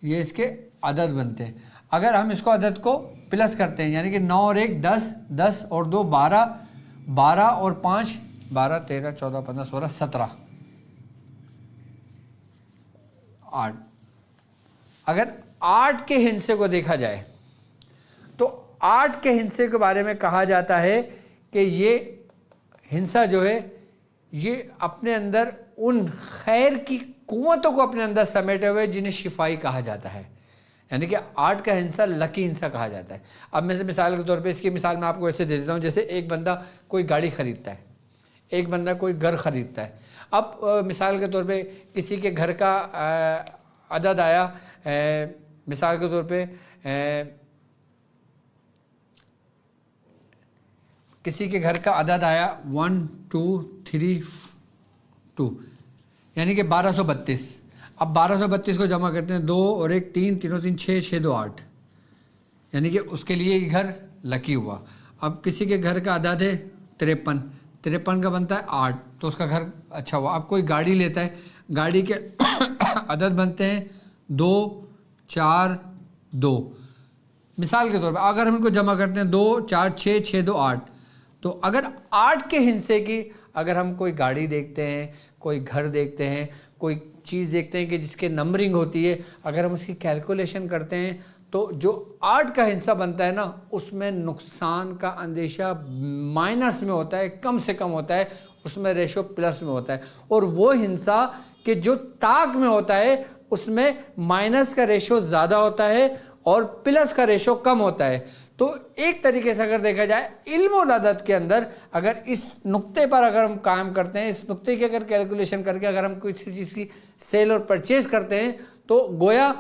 یہ اس کے عدد بنتے ہیں۔ اگر ہم اس کو عدد کو پلس کرتے ہیں، یعنی کہ 9 اور 1 10، 10 اور 2 12، 12 اور 5 12، 13 14 15 16 17 8۔ اگر 8 کے ہندسے کو دیکھا جائے تو 8 کے ہندسے کے بارے میں کہا جاتا ہے کہ یہ ہندسہ جو ہے یہ اپنے اندر ان خیر کی قوتوں کو اپنے اندر سمیٹے ہوئے جنہیں شفائی کہا جاتا ہے، یعنی کہ 8 کا ہندسہ لکی ہندسہ کہا جاتا ہے۔ اب میں سے مثال کے طور پہ اس کی مثال میں آپ کو ایسے دے دیتا ہوں، جیسے ایک بندہ کوئی گاڑی خریدتا ہے، ایک بندہ کوئی گھر خریدتا ہے۔ اب مثال کے طور پہ کسی کے گھر کا عدد آیا، مثال کے طور پہ کسی کے گھر کا عدد آیا 1 2 3 2، یعنی کہ 1232۔ اب 1232 کو جمع کرتے ہیں، 2 اور 1 3، 3 اور 3 6، 6 2 8، یعنی کہ اس کے لیے یہ گھر لکی ہوا۔ اب کسی کے گھر کا عدد ہے 53، 53 کا بنتا ہے 8، تو اس کا گھر اچھا ہوا۔ اب کوئی گاڑی لیتا ہے، گاڑی کے عدد بنتے ہیں 2 4 2۔ مثال کے طور پہ اگر ہم ان کو جمع کرتے ہیں 2 4 6، 6 2 8، تو اگر 8 کے ہندسے کی اگر ہم کوئی گاڑی دیکھتے ہیں، کوئی گھر دیکھتے ہیں، کوئی چیز دیکھتے ہیں کہ جس کے نمبرنگ ہوتی ہے، اگر ہم اس کی کیلکولیشن کرتے ہیں تو جو 8 کا ہندسہ بنتا ہے نا، اس میں نقصان کا اندیشہ مائنس میں ہوتا ہے، کم سے کم ہوتا ہے، اس میں ریشو پلس میں ہوتا ہے۔ اور وہ ہندسہ کہ جو طاق میں ہوتا ہے اس میں مائنس کا ریشو زیادہ ہوتا ہے اور پلس کا ریشو کم ہوتا ہے۔ تو ایک طریقے سے اگر دیکھا جائے علم العدد کے اندر، اگر اس نقطے پر اگر ہم قائم کرتے ہیں، اس نقطے کی اگر کیلکولیشن کر کے اگر ہم کسی چیز کی سیل اور پرچیز کرتے ہیں، تو گویا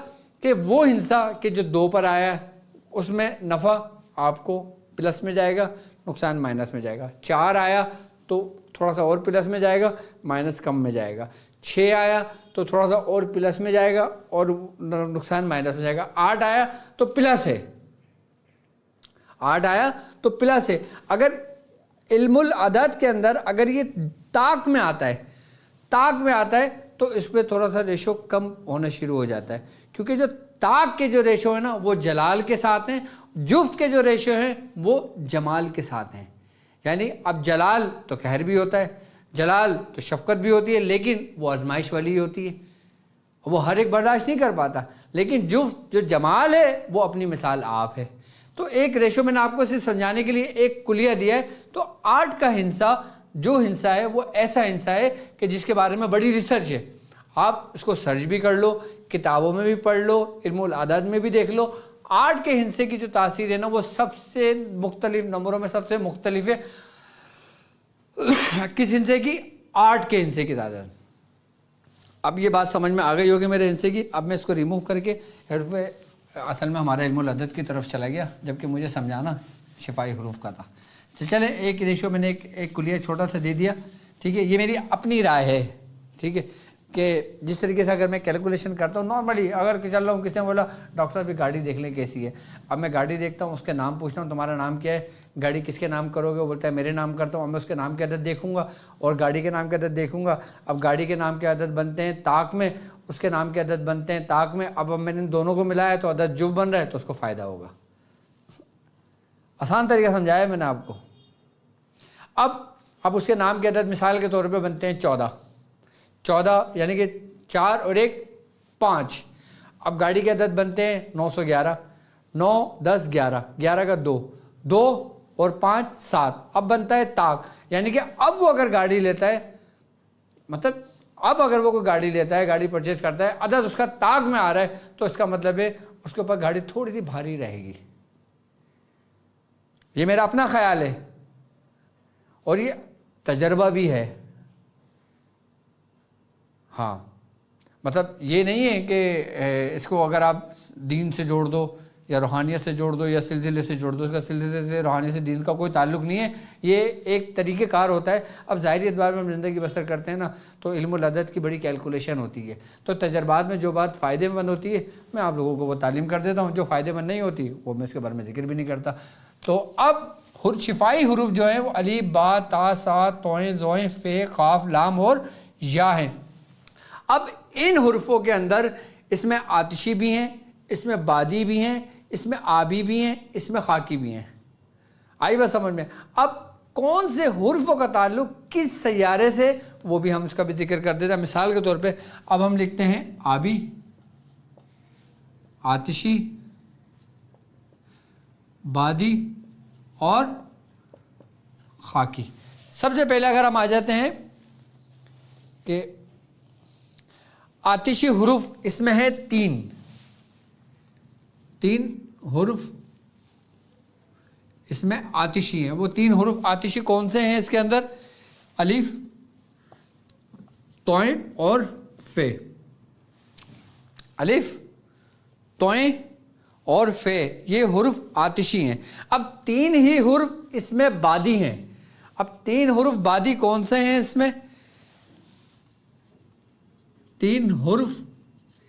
کہ وہ ہندسہ کہ جو 2 پر آیا ہے اس میں نفع آپ کو پلس میں جائے گا، نقصان مائنس میں جائے گا۔ 4 آیا تو تھوڑا سا اور پلس میں جائے گا، مائنس کم میں جائے گا۔ 6 آیا تو تھوڑا سا اور پلس میں جائے گا اور نقصان مائنس میں جائے گا۔ 8 آیا تو پلس ہے، 8 آیا تو پلس ہے۔ اگر علم العدد کے اندر اگر یہ طاق میں آتا ہے، طاق میں آتا ہے تو اس پہ تھوڑا سا ریشو کم ہونا شروع ہو جاتا ہے، کیونکہ جو طاق کے جو ریشو ہیں نا وہ جلال کے ساتھ ہیں، جفت کے جو ریشو ہیں وہ جمال کے ساتھ ہیں۔ یعنی اب جلال تو قہر بھی ہوتا ہے، جلال تو شفقت بھی ہوتی ہے، لیکن وہ آزمائش والی ہی ہوتی ہے، وہ ہر ایک برداشت نہیں کر پاتا۔ لیکن جفت جو جمال ہے وہ اپنی مثال آپ ہے۔ تو ایک ریشو میں نے آپ کو صرف سمجھانے کے لیے ایک کلیہ دیا ہے۔ تو 8 کا ہندسہ جو ہندسہ ہے وہ ایسا ہندسہ ہے کہ جس کے بارے میں بڑی ریسرچ ہے، آپ اس کو سرچ بھی کر لو، کتابوں میں بھی پڑھ لو، علم العدد میں بھی دیکھ لو۔ 8 کے ہندسے کی جو تاثیر ہے نا وہ سب سے مختلف نمبروں میں سب سے مختلف ہے۔ کس ہندسے کی؟ 8 کے ہندسے کی تعداد۔ اب یہ بات سمجھ میں آ گئی ہوگی میرے ہندسے کی۔ اب میں اس کو ریموو کر کے حروف، اصل میں ہمارا علم العدد کی طرف چلا گیا، جبکہ مجھے سمجھانا شفائی حروف کا تھا۔ چلیں ایک ریشو میں نے ایک کلیہ چھوٹا سا دے دیا، ٹھیک ہے، یہ میری اپنی رائے ہے، ٹھیک ہے، کہ جس طریقے سے اگر میں کیلکولیشن کرتا ہوں نارملی، اگر چل رہا ہوں کسی نے بولا ڈاکٹر صاحب یہ گاڑی دیکھ لیں کیسی ہے، اب میں گاڑی دیکھتا ہوں، اس کے نام پوچھتا ہوں تمہارا نام کیا ہے، گاڑی کس کے نام کرو گے، وہ بولتا ہے میرے نام کرتا ہوں، اب میں اس کے نام کے عدد دیکھوں گا اور گاڑی کے نام کے عدد دیکھوں گا۔ اب گاڑی کے نام کے عدد بنتے ہیں طاق میں، اس کے نام کے عدد بنتے ہیں طاق میں۔ اب میں نے دونوں کو ملایا تو عدد جفت بن رہا ہے، تو اس کو فائدہ ہوگا۔ آسان طریقہ سمجھایا میں نے آپ کو۔ اب اس کے نام کے عدد مثال کے طور پہ بنتے ہیں 14، 14 یعنی کہ 4 اور 1 5۔ اب گاڑی کے عدد بنتے ہیں 911، 9 10 11، 11 کا 2، 2 اور 5 7۔ اب بنتا ہے طاق، یعنی کہ اب وہ اگر گاڑی لیتا ہے، مطلب اب اگر وہ کوئی گاڑی لیتا ہے، گاڑی پرچیز کرتا ہے، عدد اس کا طاق میں آ رہا ہے، تو اس کا مطلب ہے اس کے اوپر گاڑی تھوڑی سی بھاری رہے گی۔ یہ میرا اپنا خیال ہے اور یہ تجربہ بھی ہے۔ ہاں، مطلب یہ نہیں ہے کہ اس کو اگر آپ دین سے جوڑ دو یا روحانیت سے جوڑ دو یا سلسلے سے جوڑ دو، اس کا سلسلے سے روحانیت سے دین کا کوئی تعلق نہیں ہے، یہ ایک طریقہ کار ہوتا ہے۔ اب ظاہری اعتبار میں ہم زندگی بسر کرتے ہیں نا، تو علم العدد کی بڑی کیلکولیشن ہوتی ہے، تو تجربات میں جو بات فائدے مند ہوتی ہے میں آپ لوگوں کو وہ تعلیم کر دیتا ہوں، جو فائدے مند نہیں ہوتی وہ میں اس کے بارے میں ذکر بھی نہیں کرتا۔ تو اب شفائی حروف جو ہیں وہ الف با تا سا توئیں زوئیں فے قاف لام اور یا ہیں۔ اب ان حروفوں کے اندر اس میں آتشی بھی ہیں، اس میں بادی بھی ہیں، اس میں آبی بھی ہیں، اس میں خاکی بھی ہیں. آئی بات سمجھ میں؟ اب کون سے حرفوں کا تعلق کس سیارے سے، وہ بھی ہم اس کا بھی ذکر کر دیتے ہیں. مثال کے طور پہ اب ہم لکھتے ہیں آبی، آتشی، بادی اور خاکی. سب سے پہلے اگر ہم آ جاتے ہیں کہ آتشی حروف اس میں ہے تین حروف اس میں آتشی ہیں. وہ تین حروف آتشی کون سے ہیں اس کے اندر؟ الف، توئیں اور فے. الف، توئیں اور فے یہ حروف آتشی ہیں. اب تین ہی حروف اس میں بادی ہیں. اب تین حروف بادی کون سے ہیں اس میں؟ تین حروف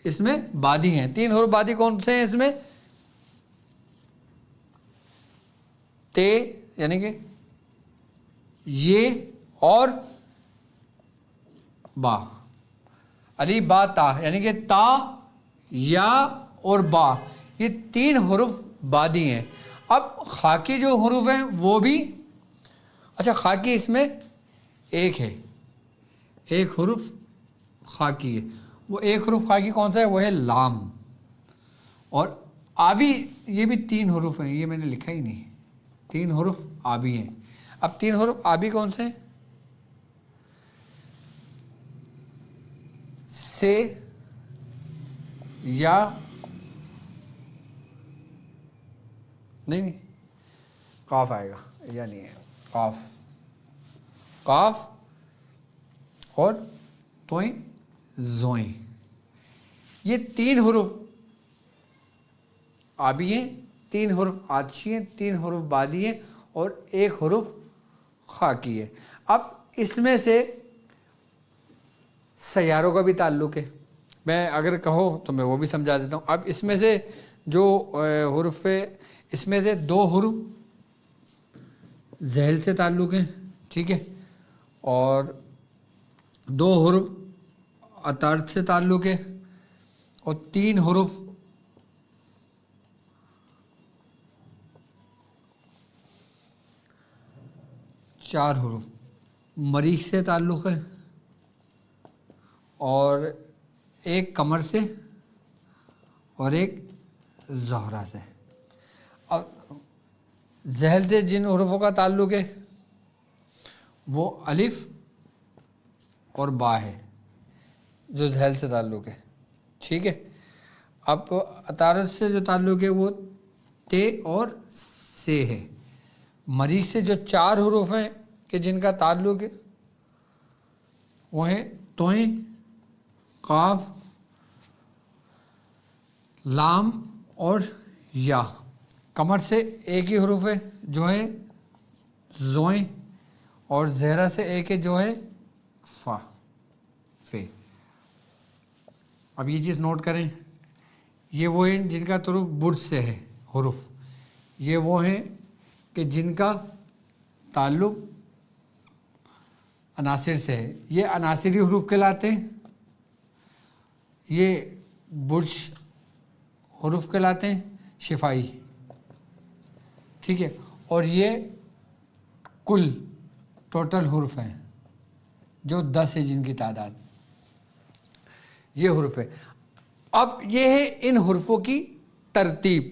اس میں بادی ہیں. تین حروف بادی کون سے ہیں اس میں؟ تے یعنی کہ یہ اور با. علی با تا یعنی کہ تا، یا اور با، یہ تین حروف بادی ہیں. اب خاکی جو حروف ہیں وہ بھی، اچھا خاکی اس میں ایک ہے، ایک حرف خاکی ہے. وہ ایک حرف خاکی کون سا ہے؟ وہ ہے لام. اور آبی یہ بھی تین حروف ہیں، یہ میں نے لکھا ہی نہیں. تین حروف آبی ہیں. اب تین حروف آبی کون سے ہیں؟ سے، یا نہیں قاف آئے گا، یا نہیں ہے قاف اور توئیں زوئیں. یہ تین حروف آبی ہیں، تین حروف آتشی ہیں، تین حروف بادی ہیں اور ایک حرف خاکی ہے. اب اس میں سے سیاروں کا بھی تعلق ہے. میں اگر کہو تو میں وہ بھی سمجھا دیتا ہوں. اب اس میں سے جو حرف ہے، اس میں سے دو حروف ذیل سے تعلق ہیں، ٹھیک ہے، اور دو حروف عطارد سے تعلق ہے، اور تین حروف چار حروف مریخ سے تعلق ہے، اور ایک قمر سے اور ایک زہرہ سے. اب ذیل سے جن حروفوں کا تعلق ہے وہ الف اور با ہے، جو ذیل سے تعلق ہے، ٹھیک ہے. اب عطارد سے جو تعلق ہے وہ تے اور سے ہے. مریخ سے جو چار حروف ہیں کہ جن کا تعلق ہے وہ ہیں توئیں، قاف، لام اور یا. قمر سے ایک ہی حروف ہے جو ہے زوئیں، اور زہرہ سے ایک ہے جو ہے فا، فے. اب یہ چیز نوٹ کریں، یہ وہ ہیں جن کا تعلق برج سے ہے حروف. یہ وہ ہیں کہ جن کا تعلق عناصر سے ہے. یہ عناصری حروف کہلاتے ہیں، یہ برج حروف کہلاتے ہیں شفائی، ٹھیک ہے. اور یہ کل ٹوٹل حروف ہیں جو 10 ہے، جن کی تعداد یہ حروف ہے. اب یہ ہے ان حروفوں کی ترتیب،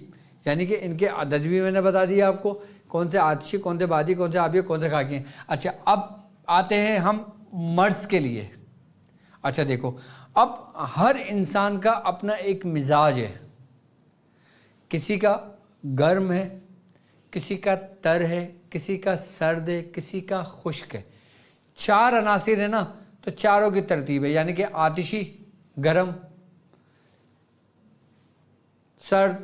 یعنی کہ ان کے عدد بھی میں نے بتا دیا آپ کو، کون سے آتشی، کون سے بادی، کون سے آبی، کون سے خاکی ہیں. اچھا اب آتے ہیں ہم مرض کے لیے. اچھا دیکھو، اب ہر انسان کا اپنا ایک مزاج ہے. کسی کا گرم ہے، کسی کا تر ہے، کسی کا سرد ہے، کسی کا خشک ہے. چار عناصر ہیں نا، تو چاروں کی ترتیب ہے، یعنی کہ آتشی، گرم، سرد،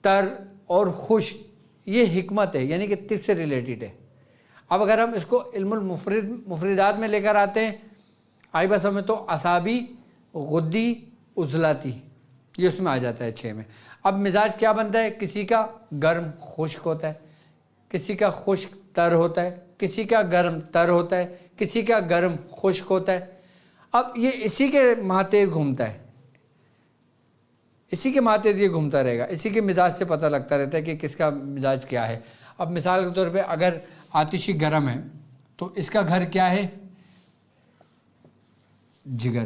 تر اور خشک. یہ حکمت ہے، یعنی کہ طب سے ریلیٹڈ ہے. اب اگر ہم اس کو علم المفردات میں لے کر آتے ہیں، آئی بس ہمیں تو اعصابی، غدی، عضلاتی، یہ اس میں آ جاتا ہے 6 میں. اب مزاج کیا بنتا ہے؟ کسی کا گرم خشک ہوتا ہے، کسی کا خشک تر ہوتا ہے، کسی کا گرم تر ہوتا ہے، کسی کا گرم خشک ہوتا ہے. اب یہ اسی کے ماتحت گھومتا ہے. اسی کے ماتحت یہ گھومتا رہے گا، اسی کے مزاج سے پتہ لگتا رہتا ہے کہ کس کا مزاج کیا ہے۔ اب مثال کے طور پہ اگر آتشی گرم ہے تو اس کا گھر کیا ہے؟ جگر،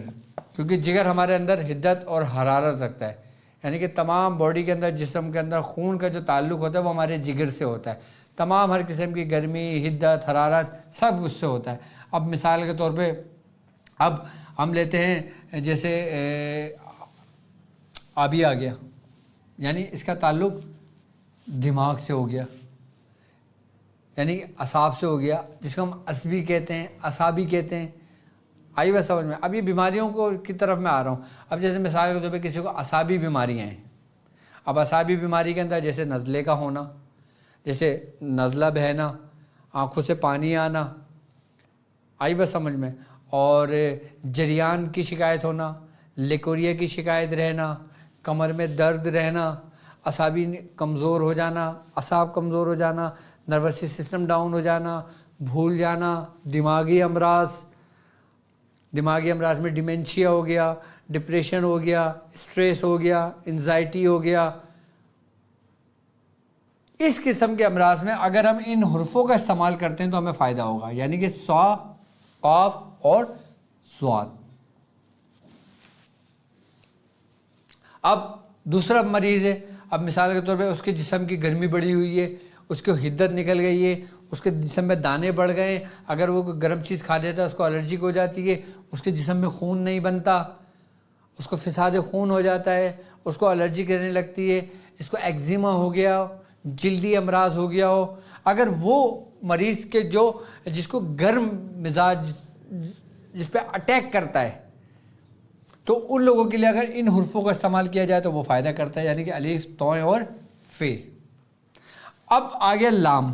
کیونکہ جگر ہمارے اندر حدت اور حرارت رکھتا ہے، یعنی کہ تمام باڈی کے اندر، جسم کے اندر خون کا جو تعلق ہوتا ہے وہ ہمارے جگر سے ہوتا ہے، تمام ہر قسم کی گرمی، حدت، حرارت سب اس سے ہوتا ہے۔ اب مثال کے طور پہ اب ہم لیتے ہیں جیسے آبی آ گیا، یعنی اس کا تعلق دماغ سے ہو گیا، یعنی اعصاب سے ہو گیا، جس کو ہم عصبی کہتے ہیں، اعصابی کہتے ہیں۔ آئی بات سمجھ میں؟ اب یہ بیماریوں کی طرف میں آ رہا ہوں۔ اب جیسے مثال کے طور پہ کسی کو اعصابی بیماریاں ہیں، اب اعصابی بیماری کے اندر جیسے نزلے کا ہونا، جیسے نزلہ بہنا، آنکھوں سے پانی آنا، آئی بات سمجھ میں، اور جریان کی شکایت ہونا، لیکوریا کی شکایت رہنا، کمر میں درد رہنا، اعصابی کمزور ہو جانا، اعصاب کمزور ہو جانا، نروس سسٹم ڈاؤن ہو جانا، بھول جانا، دماغی امراض میں ڈیمنشیا ہو گیا، ڈپریشن ہو گیا، اسٹریس ہو گیا، انزائٹی ہو گیا۔ اس قسم کے امراض میں اگر ہم ان حروفوں کا استعمال کرتے ہیں تو ہمیں فائدہ ہوگا، یعنی کہ صا، قاف اور صاد۔ اب دوسرا مریض ہے، اب مثال کے طور پہ اس کے جسم کی گرمی بڑھی ہوئی ہے، اس کی حدت نکل گئی ہے، اس کے جسم میں دانے بڑھ گئے ہیں، اگر وہ کوئی گرم چیز کھا دیتا ہے اس کو الرجی ہو جاتی ہے، اس کے جسم میں خون نہیں بنتا، اس کو فساد خون ہو جاتا ہے، اس کو الرجی کرنے لگتی ہے، اس کو ایگزیما ہو گیا، جلدی امراض ہو گیا ہو۔ اگر وہ مریض کے جس کو گرم مزاج جس پہ اٹیک کرتا ہے، تو ان لوگوں کے لیے اگر ان حروفوں کا استعمال کیا جائے تو وہ فائدہ کرتا ہے، یعنی کہ الف، طویں اور فے۔ اب آگے لام۔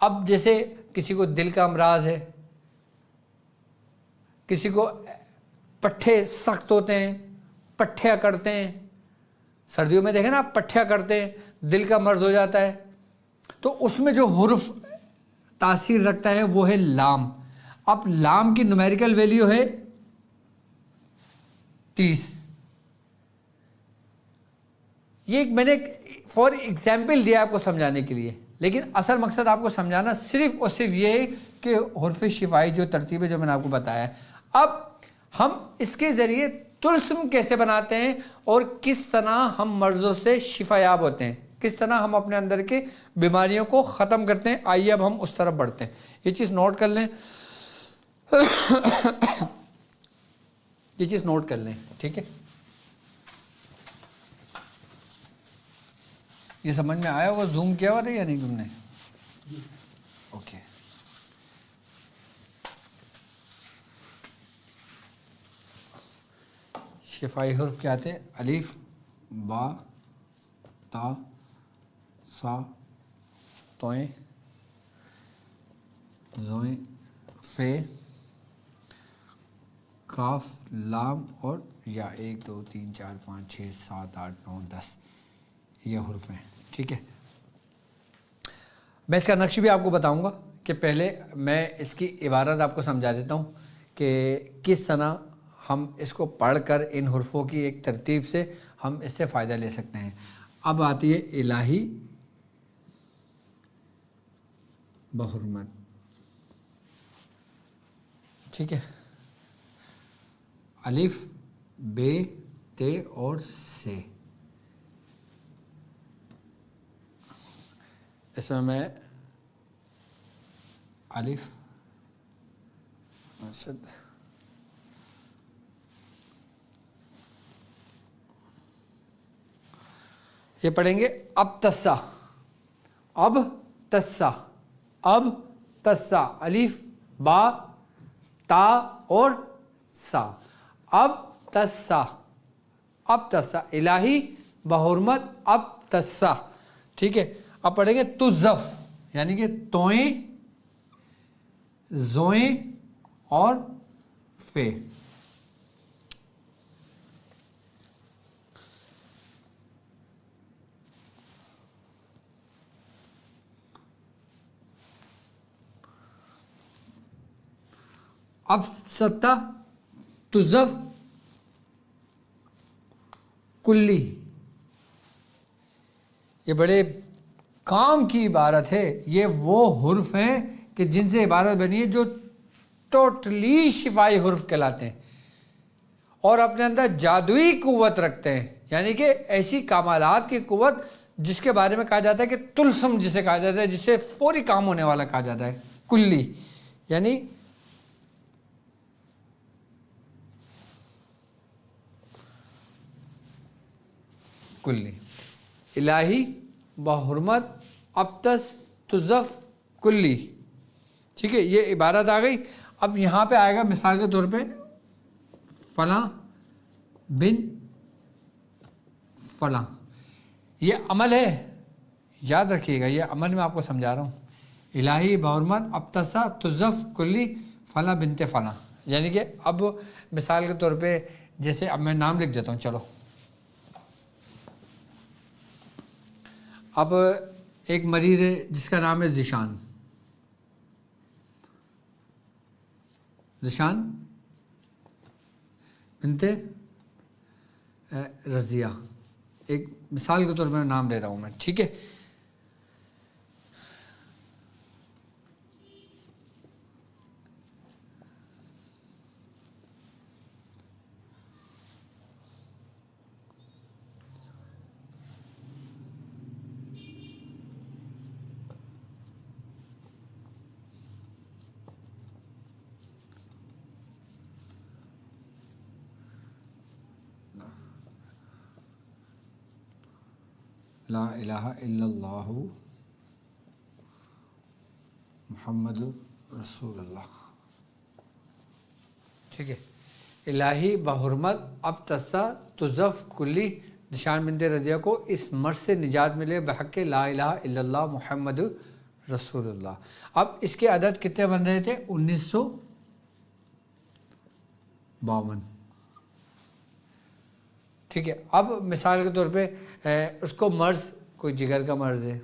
اب جیسے کسی کو دل کا امراض ہے، کسی کو پٹھے سخت ہوتے ہیں، پٹھیا کرتے ہیں، سردیوں میں دیکھیں نا آپ پٹھیا کرتے ہیں، دل کا مرض ہو جاتا ہے، تو اس میں جو حرف تاثیر رکھتا ہے وہ ہے لام۔ اب لام کی نومیریکل ویلیو ہے 30۔ یہ میں نے فور ایگزامپل دیا آپ کو سمجھانے کے لیے، لیکن اصل مقصد آپ کو سمجھانا صرف اور صرف یہ ہے کہ حرف شفائی جو ترتیب ہے جو میں نے آپ کو بتایا ہے۔ اب ہم اس کے ذریعے طلسم کیسے بناتے ہیں اور کس طرح ہم مرضوں سے شفا یاب ہوتے ہیں، کس طرح ہم اپنے اندر کے بیماریوں کو ختم کرتے ہیں، آئیے اب ہم اس طرف بڑھتے ہیں۔ یہ چیز نوٹ کر لیں، یہ چیز نوٹ کر لیں، ٹھیک ہے؟ یہ سمجھ میں آیا ہوگا؟ زوم کیا ہوا تھا یا نہیں تم نے؟ اوکے۔ شفائی حرف کیا تھے؟ الف، با، تا، سا، طویں، زویں، فے، کاف، لام اور یا۔ 1 2 3 4 5 6 7 8 9 10 یہ حرف ہیں، ٹھیک ہے؟ میں اس کا نقش بھی آپ کو بتاؤں گا کہ پہلے میں اس کی عبارت آپ کو سمجھا دیتا ہوں کہ کس طرح ہم اس کو پڑھ کر ان حرفوں کی ایک ترتیب سے ہم اس سے فائدہ لے سکتے ہیں۔ اب آتی ہے الہی بحرمت، ٹھیک ہے؟ الف، بے، تے اور سے۔ اس میں الف یہ پڑھیں گے اب تسا، اب تسا، اب تسا، الف، با، تا اور سا، اب تسا، اب تسا، الہی بحرمت اب تسا، ٹھیک ہے؟ اب پڑھیں گے تزف، یعنی کہ توئیں، زوئیں اور فے۔ اب ستہ، تزف، کلی، یہ بڑے کام کی عبارت ہے. یہ وہ حرف ہیں کہ جن سے عبارت بنی ہے جو ٹوٹلی شفائی حرف کہلاتے ہیں اور اپنے اندر جادوئی قوت رکھتے ہیں. یعنی کہ ایسی کمالات کی قوت جس کے بارے میں کہا جاتا ہے کہ طلسم جسے کہا جاتا ہے، جس سے فوری کام ہونے والا کہا جاتا ہے. کلی یعنی کلی. الہی بحرمت ابتس تزف کلی. ٹھیک ہے، یہ عبارت آ گئی. اب یہاں پہ آئے گا مثال کے طور پہ فلاں بن فلاں. یہ عمل ہے، یاد رکھیے گا، یہ عمل میں آپ کو سمجھا رہا ہوں. الہی بحرمت ابتسا تزف کلی فلاں بنت فلاں. یعنی کہ اب مثال کے طور پہ جیسے اب میں نام لکھ دیتا ہوں. چلو اب ایک مریض ہے جس کا نام ہے ذیشان. ذیشان بنت رضیہ، ایک مثال کے طور پر نام لے رہا ہوں میں. ٹھیک ہے، لا الہ الا اللہ محمد رسول اللہ. ٹھیک ہے، الہی بحرمت ابتسا تزف کلی ذیشان بنت رضیہ کو اس مرض سے نجات ملے بحق لا الہ الا اللہ محمد رسول اللہ. اب اس کے عدد کتنے بن رہے تھے؟ 1952. ٹھیک ہے، اب مثال کے طور پہ اس کو مرض، کوئی جگر کا مرض ہے،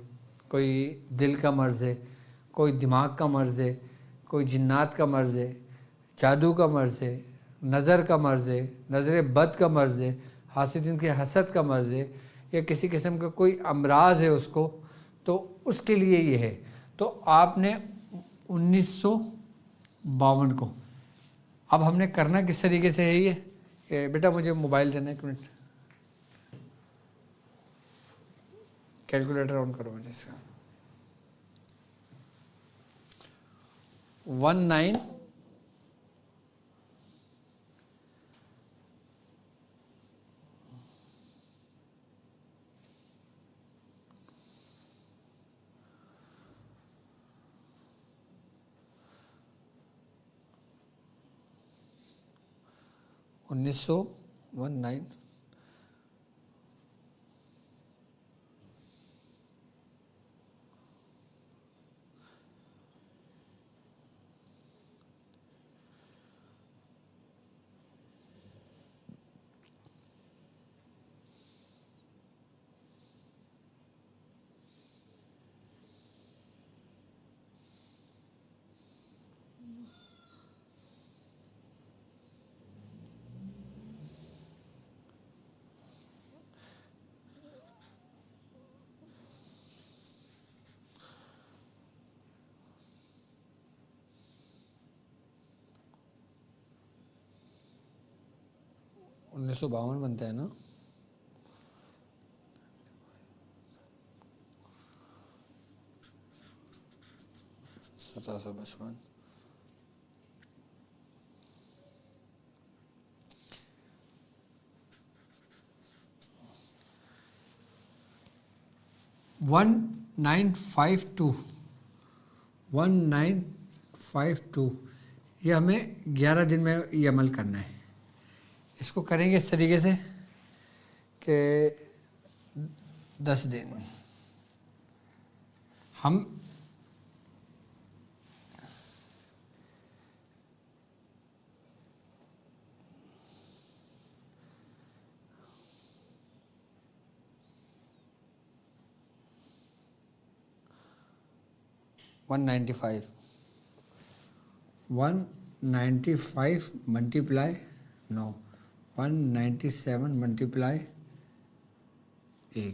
کوئی دل کا مرض ہے، کوئی دماغ کا مرض ہے، کوئی جنات کا مرض ہے، جادو کا مرض ہے، نظر کا مرض ہے، نظر بد کا مرض ہے، حاسدین کے حسد کا مرض ہے، یا کسی قسم کا کوئی امراض ہے اس کو، تو اس کے لیے یہ ہے. تو آپ نے 1952 کو، اب ہم نے کرنا کس طریقے سے ہے یہ بیٹا مجھے موبائل دینا، ایک منٹ کیلکولیٹر آن کرو مجھے اس کا. 19 1919 1952 بنتا ہے نا. ستا سو 55 1952 1952 یہ ہمیں 11 دن میں یہ عمل کرنا ہے. اس کو کریں گے اس طریقے سے کہ 10 دن ہم one ninety five multiply 197 multiply 1,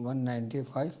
195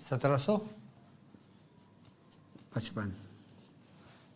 1755,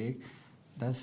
1, 10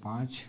5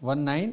19,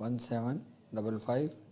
1755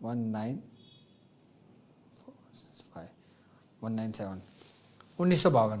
1945 197 1952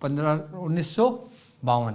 1952।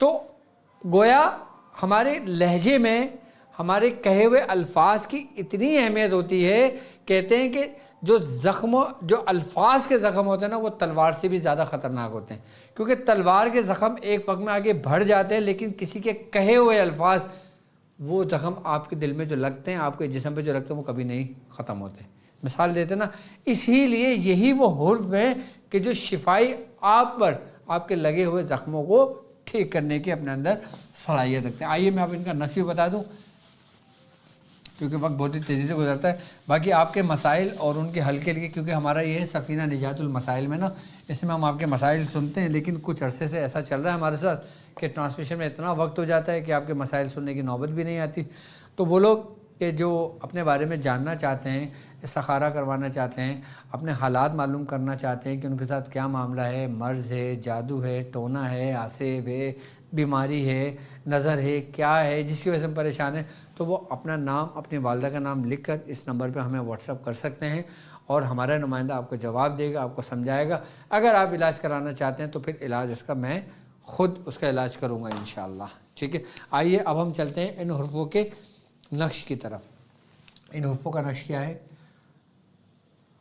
تو گویا ہمارے لہجے میں ہمارے کہے ہوئے الفاظ کی اتنی اہمیت ہوتی ہے. کہتے ہیں کہ جو الفاظ کے زخم ہوتے ہیں نا وہ تلوار سے بھی زیادہ خطرناک ہوتے ہیں, کیونکہ تلوار کے زخم ایک وقت میں آگے بڑھ جاتے ہیں, لیکن کسی کے کہے ہوئے الفاظ وہ زخم آپ کے دل میں جو لگتے ہیں, آپ کے جسم پہ جو لگتے ہیں, وہ کبھی نہیں ختم ہوتے. مثال دیتے ہیں نا, اسی لیے یہی وہ حرف ہیں کہ جو شفائی آپ پر آپ کے لگے ہوئے زخموں کو ٹھیک کرنے کی اپنے اندر صلاحیت رکھتے ہیں. آئیے میں آپ ان کا نقش بھی بتا دوں, کیونکہ وقت بہت ہی تیزی سے گزرتا ہے. باقی آپ کے مسائل اور ان کے حل کے لیے, کیونکہ ہمارا یہ سفینہ نجات المسائل میں نا, اس میں ہم آپ کے مسائل سنتے ہیں, لیکن کچھ عرصے سے ایسا چل رہا ہے ہمارے ساتھ کہ ٹرانسمیشن میں اتنا وقت ہو جاتا ہے کہ آپ کے مسائل سننے کی نوبت بھی نہیں آتی. تو وہ لوگ کہ جو اپنے بارے میں جاننا چاہتے ہیں, استخارہ کروانا چاہتے ہیں, اپنے حالات معلوم کرنا چاہتے ہیں کہ ان کے ساتھ کیا معاملہ ہے, مرض ہے, جادو ہے, ٹونا ہے, آسیب ہے, بیماری ہے, نظر ہے, کیا ہے جس کی وجہ سے پریشان ہے, تو وہ اپنا نام, اپنی والدہ کا نام لکھ کر اس نمبر پہ ہمیں واٹس اپ کر سکتے ہیں, اور ہمارا نمائندہ آپ کو جواب دے گا, آپ کو سمجھائے گا. اگر آپ علاج کرانا چاہتے ہیں تو پھر علاج اس کا میں خود اس کا علاج کروں گا انشاءاللہ. ٹھیک ہے, آئیے اب ہم چلتے ہیں ان حروفوں کے نقش کی طرف. ان حروفوں کا نقش کیا ہے,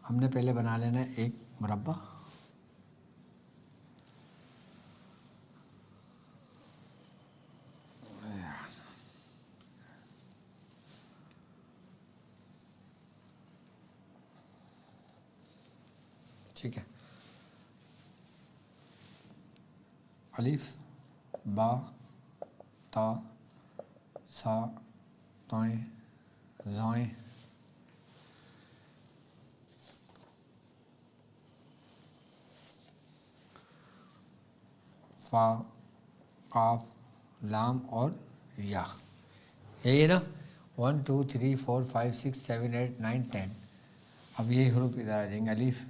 ہم نے پہلے بنا لینا ہے ایک مربع. ٹھیک ہے, الف با تا سا طائیں زائیں فا قاف لام اور یا. یہی ہے نا, 1 2 3 4 5 6 7 8 9 10. اب یہی حروف ادھر آ جائیں گے, الف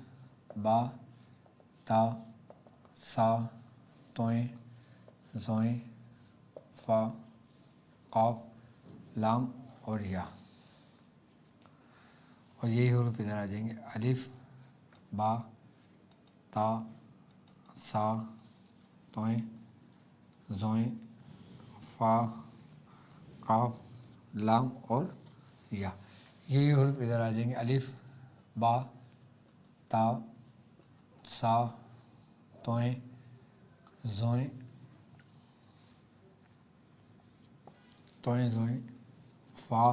با تا سا طائیں زائیں فا قاف لام اور یا. اور یہی حروف ادھر آ جائیں گے, الف با تا سا طائیں زائیں فا قاف لام اور یا. یہی حروف ادھر آ جائیں گے, الف با تا سا طائیں زائیں فا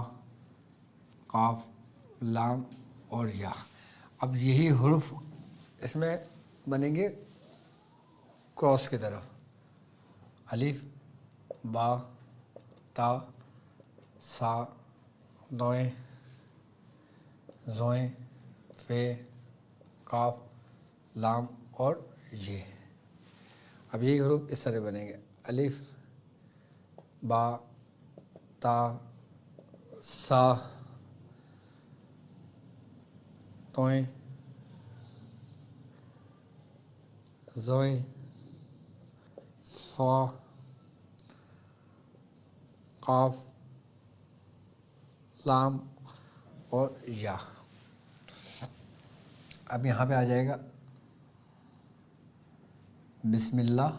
قاف لام اور یا. اب یہی حروف اس میں بنیں گے کراس کی طرف, الف با تا سا دائیں زائیں فے قاف لام اور یہ. اب یہی حروف اس طرح بنیں گے, الف با تا سا طائیں زائیں فا قاف لام اور یا. اب یہاں پہ آ جائے گا بسم اللہ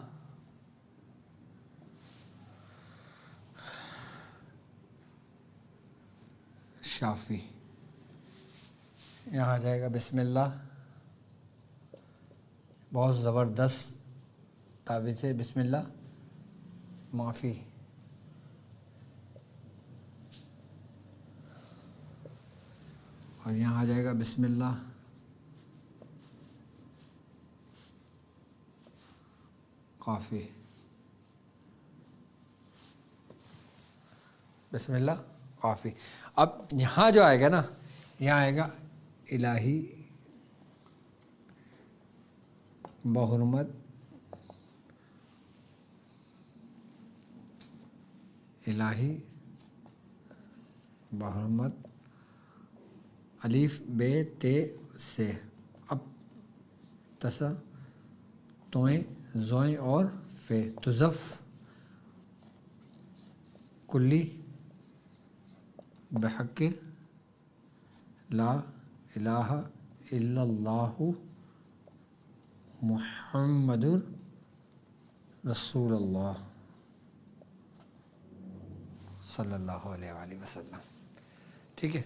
شافی. یہاں آ جائے گا بسم اللہ, بہت زبردست تعویذ ہے بسم اللہ معافی. اور یہاں آ جائے گا بسم اللہ کافی. بسم اللہ کافی. اب یہاں جو آئے گا نا, یہاں آئے گا الہی بحرمت الہی بحرمت الف بے تے سے, اب تسا توئیں زوئیں اور فے تزف کلی بحق لا الہ الا اللہ محمد رسول اللہ. صلی اللہ علیہ وآلہ وسلم. ٹھیک ہے،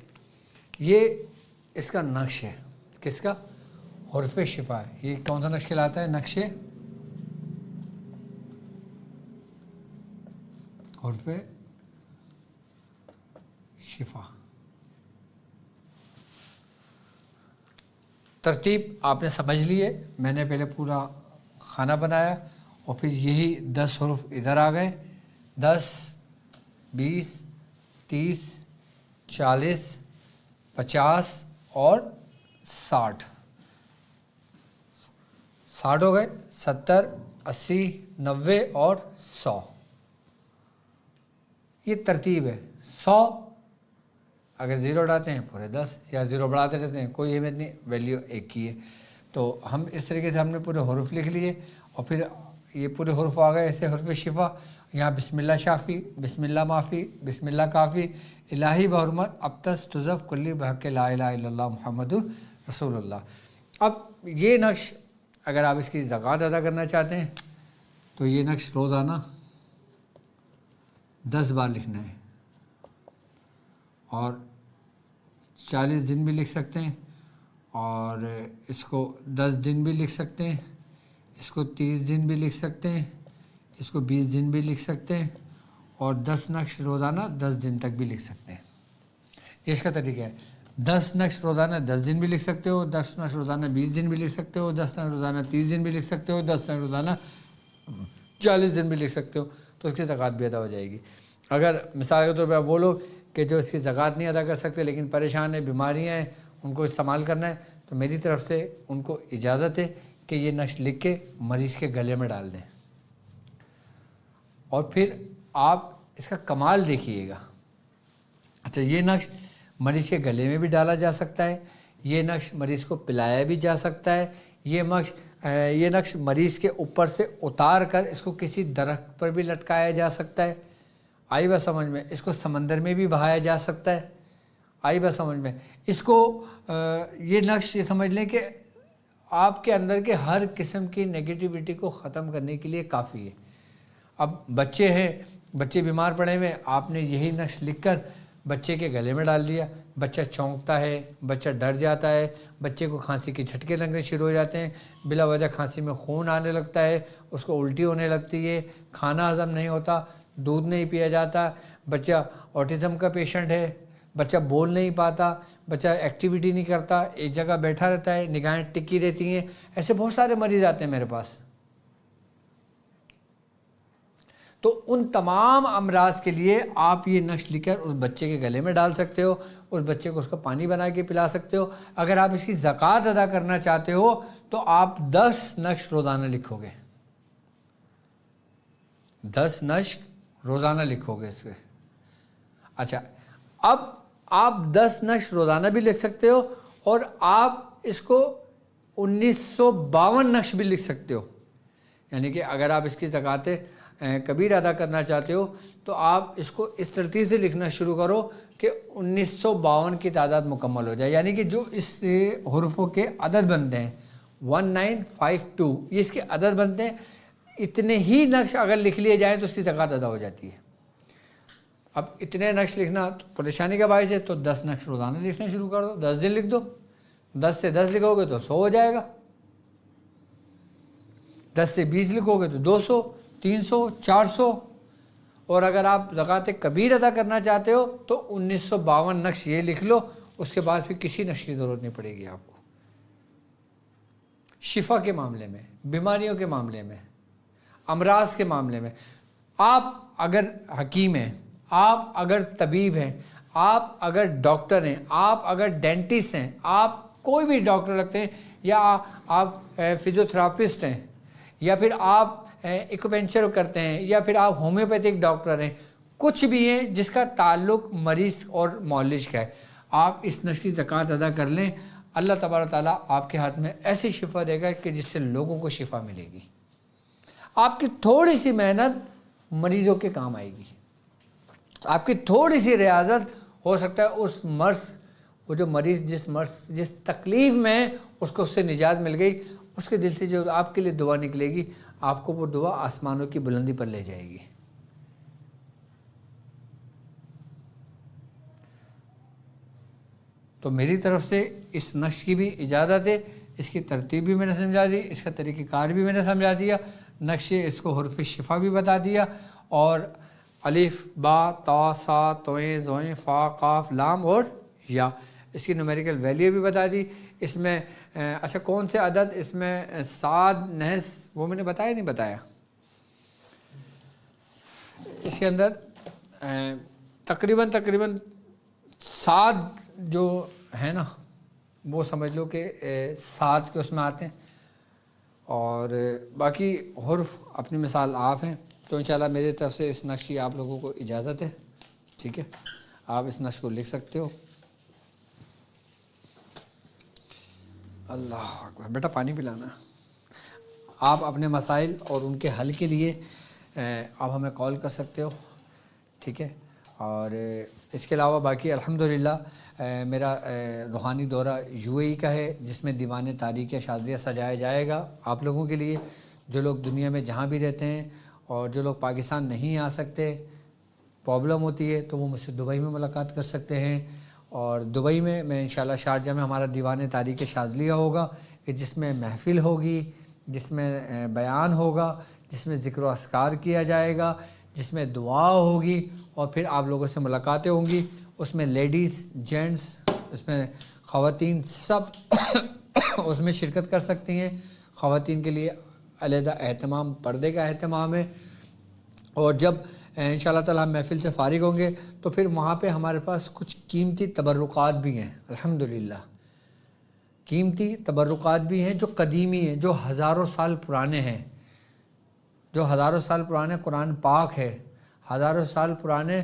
یہ اس کا نقش ہے. کس کا؟ حرف شفا ہے. یہ کون سا نقش کہلاتا ہے؟ نقش حرف شفا. ترتیب آپ نے سمجھ لی ہے. میں نے پہلے پورا کھانا بنایا اور پھر یہی 10 حروف ادھر آ گئے. 10 20 30 40 50 اور 60. 60 ہو گئے، 70 80 90 اور 100. یہ ترتیب ہے. 100 اگر زیرو اڑاتے ہیں پورے 10 یا زیرو بڑھاتے رہتے ہیں کوئی اہمیت نہیں، ویلیو ایک کی ہے. تو ہم اس طریقے سے ہم نے پورے حروف لکھ لیے اور پھر یہ پورے حروف آ گئے ایسے حرف شفا. یہاں بسم اللہ شافی، بسم اللہ معافی، بسم اللہ کافی، الہی بحرمت ابتس تزف کلی بحق لا الہ الا اللہ محمد رسول اللہ. اب یہ نقش اگر آپ اس کی زکوٰۃ ادا کرنا چاہتے ہیں تو یہ نقش روزانہ 10 بار لکھنا ہے اور 40 دن بھی لکھ سکتے ہیں اور اس کو 10 دن بھی لکھ سکتے ہیں، اس کو 30 دن بھی لکھ سکتے ہیں، اس کو 20 دن بھی لکھ سکتے ہیں اور 10 نقش روزانہ 10 دن تک بھی لکھ سکتے ہیں. اس کا طریقہ ہے 10 نقش روزانہ 10 دن بھی لکھ سکتے ہو، 10 نقش روزانہ 20 دن بھی لکھ سکتے ہو، 10 نقش روزانہ 30 دن بھی لکھ سکتے ہو، 10 نقش روزانہ 40 دن بھی لکھ سکتے ہو، تو اس کی زکوٰۃ بھی ادا ہو جائے گی. اگر مثال کے طور پہ وہ لوگ کہ جو اس کی زکوٰۃ نہیں ادا کر سکتے لیکن پریشان ہیں، بیماریاں ہیں، ان کو استعمال کرنا ہے، تو میری طرف سے ان کو اجازت ہے کہ یہ نقش لکھ کے مریض کے گلے میں ڈال دیں. اور پھر آپ اس کا کمال دیکھیے گا. اچھا، یہ نقش مریض کے گلے میں بھی ڈالا جا سکتا ہے، یہ نقش مریض کو پلایا بھی جا سکتا ہے، یہ نقش مریض کے اوپر سے اتار کر اس کو کسی درخت پر بھی لٹکایا جا سکتا ہے. آئی بات سمجھ میں؟ اس کو سمندر میں بھی بہایا جا سکتا ہے. آئی بات سمجھ میں؟ اس کو یہ نقش یہ سمجھ لیں کہ آپ کے اندر کے ہر قسم کی نگیٹیوٹی کو ختم کرنے کے لیے کافی ہے. اب بچے ہیں، بچے بیمار پڑے ہوئے، آپ نے یہی نقش لکھ کر بچے کے گلے میں ڈال دیا، بچہ چونکتا ہے، بچہ ڈر جاتا ہے، بچے کو کھانسی کے جھٹکے لگنے شروع ہو جاتے ہیں، بلا وجہ کھانسی میں خون آنے لگتا ہے، اس کو الٹی ہونے لگتی ہے، کھانا ہضم نہیں ہوتا، دودھ نہیں پیا جاتا، بچہ آٹزم کا پیشنٹ ہے، بچہ بول نہیں پاتا، بچہ ایکٹیویٹی نہیں کرتا، ایک جگہ بیٹھا رہتا ہے، نگاہیں ٹکی رہتی ہیں. ایسے بہت سارے مریض آتے ہیں میرے پاس. تو ان تمام امراض کے لیے آپ یہ نقش لکھ کر اس بچے کے گلے میں ڈال سکتے ہو، اس بچے کو اس کا پانی بنا کے پلا سکتے ہو. اگر آپ اس کی زکوٰۃ ادا کرنا چاہتے ہو تو آپ 10 نقش روزانہ لکھو گے، 10 نقش روزانہ لکھو گے اس کے. اچھا، اب آپ 10 نقش روزانہ بھی لکھ سکتے ہو اور آپ اس کو 1952 نقش بھی لکھ سکتے ہو. یعنی کہ اگر آپ اس کی زکوٰۃ کبیر ادا کرنا چاہتے ہو تو آپ اس کو اس ترتیب سے لکھنا شروع کرو کہ 1952 کی تعداد مکمل ہو جائے. یعنی کہ جو اس حروفوں کے عدد بنتے ہیں 1952، یہ اس کے عدد بنتے ہیں. اتنے ہی نقش اگر لکھ لیے جائیں تو اس کی زکوٰۃ ادا ہو جاتی ہے. اب اتنے نقش لکھنا پریشانی کا باعث ہے تو 10 نقش روزانہ لکھنا شروع کر دو، 10 دن لکھ دو. 10 سے 10 لکھو گے تو 100 ہو جائے گا، 10 سے 20 لکھو گے تو 200، 300، 400. اور اگر آپ زکوٰۃ کبیر ادا کرنا چاہتے ہو تو 1952 نقش یہ لکھ لو، اس کے بعد پھر کسی نقش کی ضرورت نہیں پڑے گی آپ کو. شفا کے معاملے میں، بیماریوں کے معاملے میں، امراض کے معاملے میں، آپ اگر حکیم ہیں، آپ اگر طبیب ہیں، آپ اگر ڈاکٹر ہیں، آپ اگر ڈینٹسٹ ہیں، آپ کوئی بھی ڈاکٹر لگتے ہیں، یا آپ فزیوتھراپسٹ ہیں، یا پھر آپ ایکوپنچر کرتے ہیں، یا پھر آپ ہومیوپیتھک ڈاکٹر ہیں، کچھ بھی ہیں جس کا تعلق مریض اور معالج کا ہے، آپ اس نقش کی زکوٰۃ ادا کر لیں. اللہ تبارک تعالیٰ آپ کے ہاتھ میں ایسی شفا دے گا کہ جس سے لوگوں کو شفا ملے گی. آپ کی تھوڑی سی محنت مریضوں کے کام آئے گی، آپ کی تھوڑی سی ریاضت ہو سکتا ہے اس مرض، وہ جو مریض جس تکلیف میں ہے اس کو اس سے نجات مل گئی، اس کے دل سے جو آپ کے لیے دعا نکلے گی، آپ کو وہ دعا آسمانوں کی بلندی پر لے جائے گی. تو میری طرف سے اس نقش کی بھی اجازت ہے، اس کی ترتیب بھی میں نے سمجھا دی، اس کا طریقہ کار بھی میں نے سمجھا دیا، نقش اس کو حروف شفا بھی بتا دیا، اور الف با تا سا توئیں زوئیں فا قاف لام اور یا اس کی نومیریکل ویلیو بھی بتا دی۔ اس میں اچھا کون سے عدد اس میں صاد نحس وہ میں نے بتایا نہیں بتایا؟ اس کے اندر تقریباً صاد جو ہے نا وہ سمجھ لو کہ صاد کے اس میں آتے ہیں، اور باقی حرف اپنی مثال آپ ہیں۔ تو انشاءاللہ میری طرف سے اس نقش کی آپ لوگوں کو اجازت ہے، ٹھیک ہے، آپ اس نقش کو لکھ سکتے ہو۔ اللہ اکبر، بیٹا پانی پلانا۔ آپ اپنے مسائل اور ان کے حل کے لیے آپ ہمیں کال کر سکتے ہو، ٹھیک ہے، اور اس کے علاوہ باقی الحمدللہ میرا روحانی دورہ UAE کا ہے، جس میں دیوان تاریخ شاذلیہ سجایا جائے گا آپ لوگوں کے لیے، جو لوگ دنیا میں جہاں بھی رہتے ہیں، اور جو لوگ پاکستان نہیں آ سکتے، پرابلم ہوتی ہے، تو وہ مجھ سے دبئی میں ملاقات کر سکتے ہیں۔ اور دبئی میں انشاءاللہ شارجہ میں ہمارا دیوان تاریخ شاذلیہ ہوگا، کہ جس میں محفل ہوگی، جس میں بیان ہوگا، جس میں ذکر و اذکار کیا جائے گا، جس میں دعا ہوگی، اور پھر آپ لوگوں سے ملاقاتیں ہوں گی۔ اس میں لیڈیز جینٹس، اس میں خواتین سب اس میں شرکت کر سکتی ہیں۔ خواتین کے لیے علیحدہ اہتمام، پردے کا اہتمام ہے۔ اور جب انشاءاللہ تعالیٰ ہم محفل سے فارغ ہوں گے تو پھر وہاں پہ ہمارے پاس کچھ قیمتی تبرکات بھی ہیں، الحمدللہ قیمتی تبرکات بھی ہیں جو قدیمی ہیں، جو ہزاروں سال پرانے ہیں، جو ہزاروں سال پرانے قرآن پاک ہے، ہزاروں سال پرانے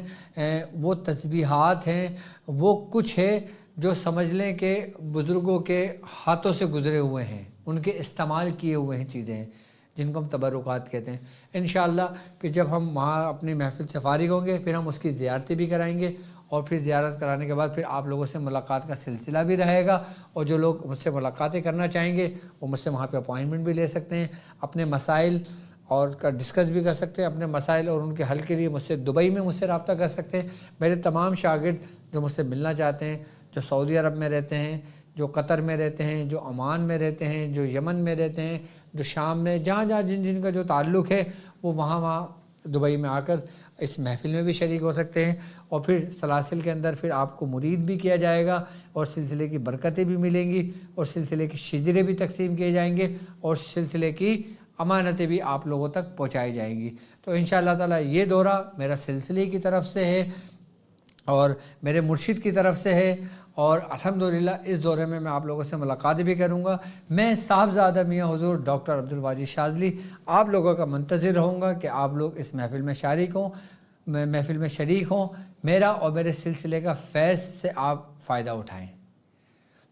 وہ تسبیحات ہیں، وہ کچھ ہے جو سمجھ لیں کہ بزرگوں کے ہاتھوں سے گزرے ہوئے ہیں، ان کے استعمال کیے ہوئے ہیں چیزیں ہیں، جن کو ہم تبرکات کہتے ہیں۔ انشاءاللہ پھر جب ہم وہاں اپنی محفل سے فارغ ہوں گے، پھر ہم اس کی زیارتیں بھی کرائیں گے، اور پھر زیارت کرانے کے بعد پھر آپ لوگوں سے ملاقات کا سلسلہ بھی رہے گا، اور جو لوگ مجھ سے ملاقاتیں کرنا چاہیں گے وہ مجھ سے وہاں پہ اپوائنٹمنٹ بھی لے سکتے ہیں، اپنے مسائل اور کا ڈسکس بھی کر سکتے ہیں، اپنے مسائل اور ان کے حل کے لیے مجھ سے دبئی میں مجھ سے رابطہ کر سکتے ہیں۔ میرے تمام شاگرد جو مجھ سے ملنا چاہتے ہیں، جو سعودی عرب میں رہتے ہیں، جو قطر میں رہتے ہیں، جو عمان میں رہتے ہیں، جو یمن میں رہتے ہیں، جو شام میں، جہاں جہاں جن کا جو تعلق ہے، وہ وہاں دبئی میں آ کر اس محفل میں بھی شریک ہو سکتے ہیں، اور پھر سلاسل کے اندر پھر آپ کو مرید بھی کیا جائے گا، اور سلسلے کی برکتیں بھی ملیں گی، اور سلسلے کی شجرے بھی تقسیم کیے جائیں گے، اور سلسلے کی امانتیں بھی آپ لوگوں تک پہنچائی جائیں گی۔ تو انشاءاللہ تعالیٰ یہ دورہ میرا سلسلے کی طرف سے ہے اور میرے مرشد کی طرف سے ہے، اور الحمدللہ اس دورے میں آپ لوگوں سے ملاقات بھی کروں گا۔ میں صاحبزادہ میاں حضور ڈاکٹر عبدالواجد شاذلی آپ لوگوں کا منتظر رہوں گا کہ آپ لوگ اس محفل میں محفل میں شریک ہوں، میرا اور میرے سلسلے کا فیض سے آپ فائدہ اٹھائیں۔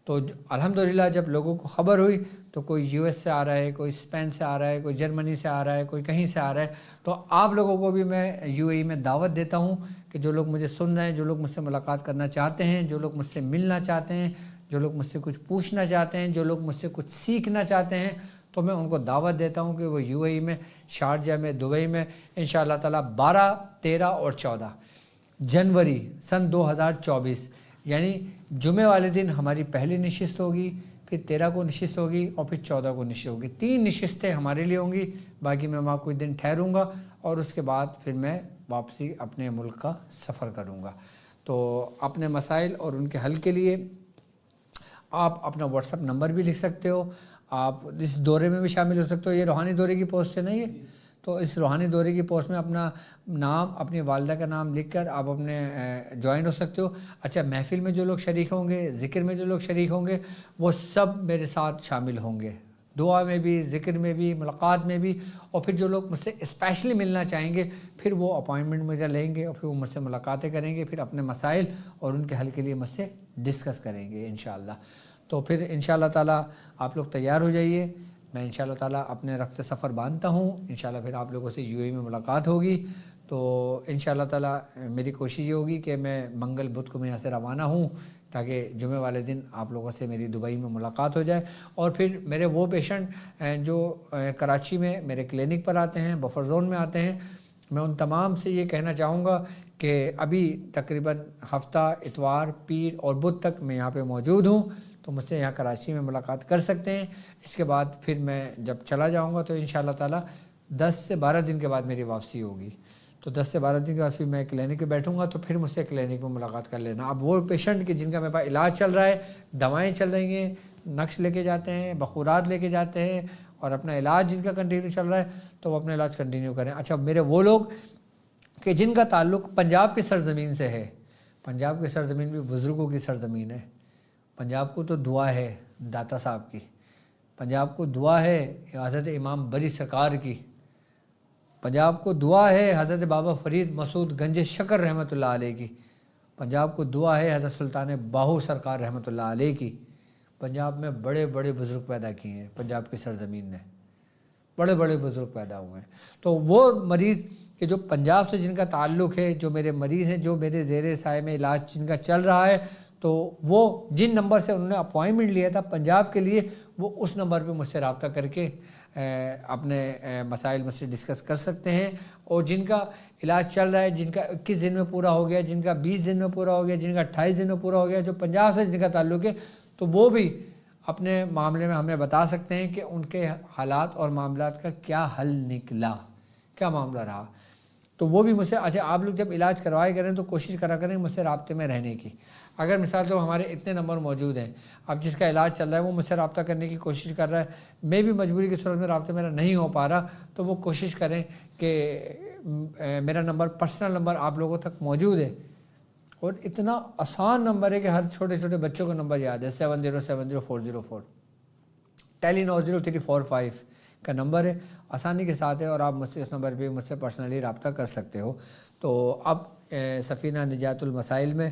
تو الحمدللہ جب لوگوں کو خبر ہوئی تو کوئی US سے آ رہا ہے، کوئی اسپین سے آ رہا ہے، کوئی جرمنی سے آ رہا ہے، کوئی کہیں سے آ رہا ہے، تو آپ لوگوں کو بھی میں UAE میں دعوت دیتا ہوں کہ جو لوگ مجھے سن رہے ہیں، جو لوگ مجھ سے ملاقات کرنا چاہتے ہیں، جو لوگ مجھ سے ملنا چاہتے ہیں، جو لوگ مجھ سے کچھ پوچھنا چاہتے ہیں، جو لوگ مجھ سے کچھ سیکھنا چاہتے ہیں، تو میں ان کو دعوت دیتا ہوں کہ وہ UAE میں، شارجہ میں، دبئی میں انشاءاللہ تعالیٰ 12، 13 اور 14 جنوری سن 2024 یعنی جمعے والے دن ہماری پہلی نشست ہوگی، پھر 13 کو نشست ہوگی، اور پھر 14 کو نشست ہوگی۔ 3 نشستیں ہمارے لیے ہوں گی، باقی میں وہاں کوئی دن ٹھہروں گا، اور اس کے بعد پھر میں واپسی اپنے ملک کا سفر کروں گا۔ تو اپنے مسائل اور ان کے حل کے لیے آپ اپنا واٹس ایپ نمبر بھی لکھ سکتے ہو، آپ اس دورے میں بھی شامل ہو سکتے ہو۔ یہ روحانی دورے کی پوسٹ ہے نا یہ، تو اس روحانی دورے کی پوسٹ میں اپنا نام، اپنی والدہ کا نام لکھ کر آپ اپنے جوائن ہو سکتے ہو۔ اچھا محفل میں جو لوگ شریک ہوں گے، ذکر میں جو لوگ شریک ہوں گے، وہ سب میرے ساتھ شامل ہوں گے، دعا میں بھی، ذکر میں بھی، ملاقات میں بھی، اور پھر جو لوگ مجھ سے اسپیشلی ملنا چاہیں گے پھر وہ اپوائنٹمنٹ مجھے لیں گے، اور پھر وہ مجھ سے ملاقاتیں کریں گے، پھر اپنے مسائل اور ان کے حل کے لیے مجھ سے ڈسکس کریں گے انشاءاللہ۔ تو پھر انشاءاللہ تعالیٰ آپ لوگ تیار ہو جائیے، میں انشاءاللہ تعالیٰ اپنے رخت سفر باندھتا ہوں، انشاءاللہ پھر آپ لوگوں سے UAE میں ملاقات ہوگی۔ تو انشاءاللہ تعالیٰ میری کوشش یہ ہوگی کہ میں منگل بدھ کو میں یہاں سے روانہ ہوں، تاکہ جمعے والے دن آپ لوگوں سے میری دبئی میں ملاقات ہو جائے، اور پھر میرے وہ پیشنٹ جو کراچی میں میرے کلینک پر آتے ہیں، بفر زون میں آتے ہیں، میں ان تمام سے یہ کہنا چاہوں گا کہ ابھی تقریباً ہفتہ اتوار پیر اور بدھ تک میں یہاں پہ موجود ہوں، تو مجھ سے یہاں کراچی میں ملاقات کر سکتے ہیں۔ اس کے بعد پھر میں جب چلا جاؤں گا تو انشاءاللہ تعالیٰ 10 سے 12 دن کے بعد میری واپسی ہوگی، تو 10 سے 12 دن کے بعد پھر میں کلینک پہ بیٹھوں گا، تو پھر مجھ سے کلینک میں ملاقات کر لینا۔ اب وہ پیشنٹ کے جن کا میرے پاس علاج چل رہا ہے، دوائیں چل رہی ہیں، نقش لے کے جاتے ہیں، بخورات لے کے جاتے ہیں، اور اپنا علاج جن کا کنٹینیو چل رہا ہے تو وہ اپنا علاج کنٹینیو کریں۔ اچھا، میرے وہ لوگ کہ جن کا تعلق پنجاب کی سرزمین سے ہے، پنجاب کی سرزمین بھی بزرگوں کی سرزمین ہے، پنجاب کو تو دعا ہے داتا صاحب کی، پنجاب کو دعا ہے حضرت امام بری سرکار کی، پنجاب کو دعا ہے حضرت بابا فرید مسعود گنج شکر رحمۃ اللہ علیہ کی، پنجاب کو دعا ہے حضرت سلطان باہو سرکار رحمۃ اللہ علیہ کی۔ پنجاب میں بڑے بڑے بزرگ پیدا کیے ہیں، پنجاب کی سرزمین نے بڑے بڑے بزرگ پیدا ہوئے ہیں۔ تو وہ مریض کہ جو پنجاب سے جن کا تعلق ہے، جو میرے مریض ہیں، جو میرے زیر سائے میں علاج جن کا چل رہا ہے، تو وہ جن نمبر سے انہوں نے اپوائنٹمنٹ لیا تھا پنجاب کے لیے، وہ اس نمبر پہ مجھ سے رابطہ کر کے اپنے مسائل مجھ سے ڈسکس کر سکتے ہیں۔ اور جن کا علاج چل رہا ہے، جن کا 21 دن میں پورا ہو گیا، جن کا 20 دن میں پورا ہو گیا، جن کا 28 دن میں پورا ہو گیا، جو پنجاب سے جن کا تعلق ہے، تو وہ بھی اپنے معاملے میں ہمیں بتا سکتے ہیں کہ ان کے حالات اور معاملات کا کیا حل نکلا، کیا معاملہ رہا۔ تو وہ بھی مجھ سے، اچھا آپ لوگ جب علاج کروائے کریں تو کوشش کرا کریں مجھ سے رابطے میں رہنے کی۔ اگر مثال تو ہمارے اتنے نمبر موجود ہیں، اب جس کا علاج چل رہا ہے وہ مجھ سے رابطہ کرنے کی کوشش کر رہا ہے، میں بھی مجبوری کی صورت میں رابطے میرا نہیں ہو پا رہا، تو وہ کوشش کریں کہ میرا نمبر، پرسنل نمبر آپ لوگوں تک موجود ہے، اور اتنا آسان نمبر ہے کہ ہر چھوٹے چھوٹے بچوں کو نمبر یاد ہے، 70700404 ٹیلی 90345 کا نمبر ہے، آسانی کے ساتھ ہے، اور آپ مجھ سے اس نمبر پہ مجھ سے پرسنلی رابطہ کر سکتے ہو۔ تو اب سفینہ نجات المسائل میں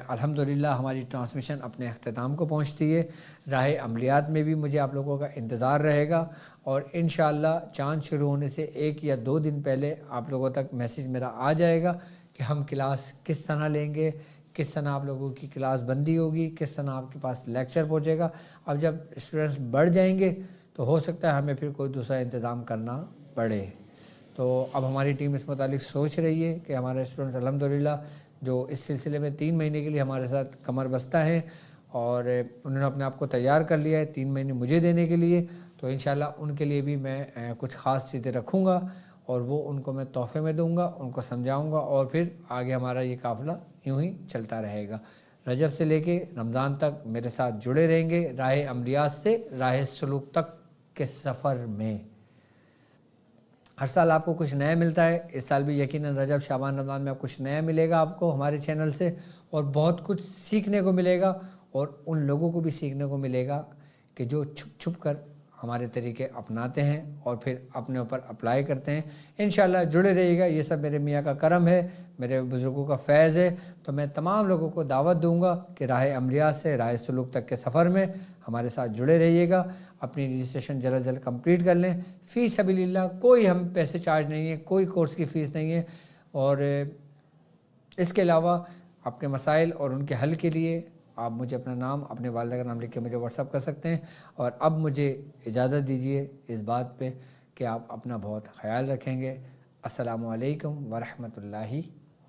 الحمدللہ ہماری ٹرانسمیشن اپنے اختتام کو پہنچتی ہے۔ راہ عملیات میں بھی مجھے آپ لوگوں کا انتظار رہے گا، اور انشاءاللہ چاند شروع ہونے سے 1 یا 2 دن پہلے آپ لوگوں تک میسیج میرا آ جائے گا کہ ہم کلاس کس طرح لیں گے، کس طرح آپ لوگوں کی کلاس بندی ہوگی، کس طرح آپ کے پاس لیکچر پہنچے گا۔ اب جب اسٹوڈنٹس بڑھ جائیں گے تو ہو سکتا ہے ہمیں پھر کوئی دوسرا انتظام کرنا پڑے۔ تو اب ہماری ٹیم اس متعلق سوچ رہی ہے کہ ہمارے اسٹوڈنٹس الحمدللہ جو اس سلسلے میں 3 مہینے کے لیے ہمارے ساتھ کمر بستہ ہیں، اور انہوں نے اپنے آپ کو تیار کر لیا ہے 3 مہینے مجھے دینے کے لیے، تو انشاءاللہ ان کے لیے بھی میں کچھ خاص چیزیں رکھوں گا، اور وہ ان کو میں تحفے میں دوں گا، ان کو سمجھاؤں گا، اور پھر آگے ہمارا یہ قافلہ یوں ہی چلتا رہے گا۔ رجب سے لے کے رمضان تک میرے ساتھ جڑے رہیں گے، راہ عملیات سے راہ سلوک تک کے سفر میں۔ ہر سال آپ کو کچھ نیا ملتا ہے، اس سال بھی یقیناً رجب شعبان رمضان میں کچھ نیا ملے گا آپ کو ہمارے چینل سے، اور بہت کچھ سیکھنے کو ملے گا، اور ان لوگوں کو بھی سیکھنے کو ملے گا کہ جو چھپ چھپ کر ہمارے طریقے اپناتے ہیں اور پھر اپنے اوپر اپلائی کرتے ہیں۔ انشاءاللہ جڑے رہیے گا، یہ سب میرے میاں کا کرم ہے، میرے بزرگوں کا فیض ہے۔ تو میں تمام لوگوں کو دعوت دوں گا کہ راہ عملیات سے راہ سلوک تک کے سفر میں ہمارے ساتھ جڑے رہیے گا، اپنی رجسٹریشن جلد از جلد کمپلیٹ کر لیں۔ فی سبیل اللہ کوئی ہم پیسے چارج نہیں ہے، کوئی کورس کی فیس نہیں ہے، اور اس کے علاوہ اپنے مسائل اور ان کے حل کے لیے آپ مجھے اپنا نام، اپنے والدہ کا نام لکھ کے مجھے واٹس اپ کر سکتے ہیں۔ اور اب مجھے اجازت دیجیے اس بات پہ کہ آپ اپنا بہت خیال رکھیں گے۔ السلام علیکم ورحمۃ اللہ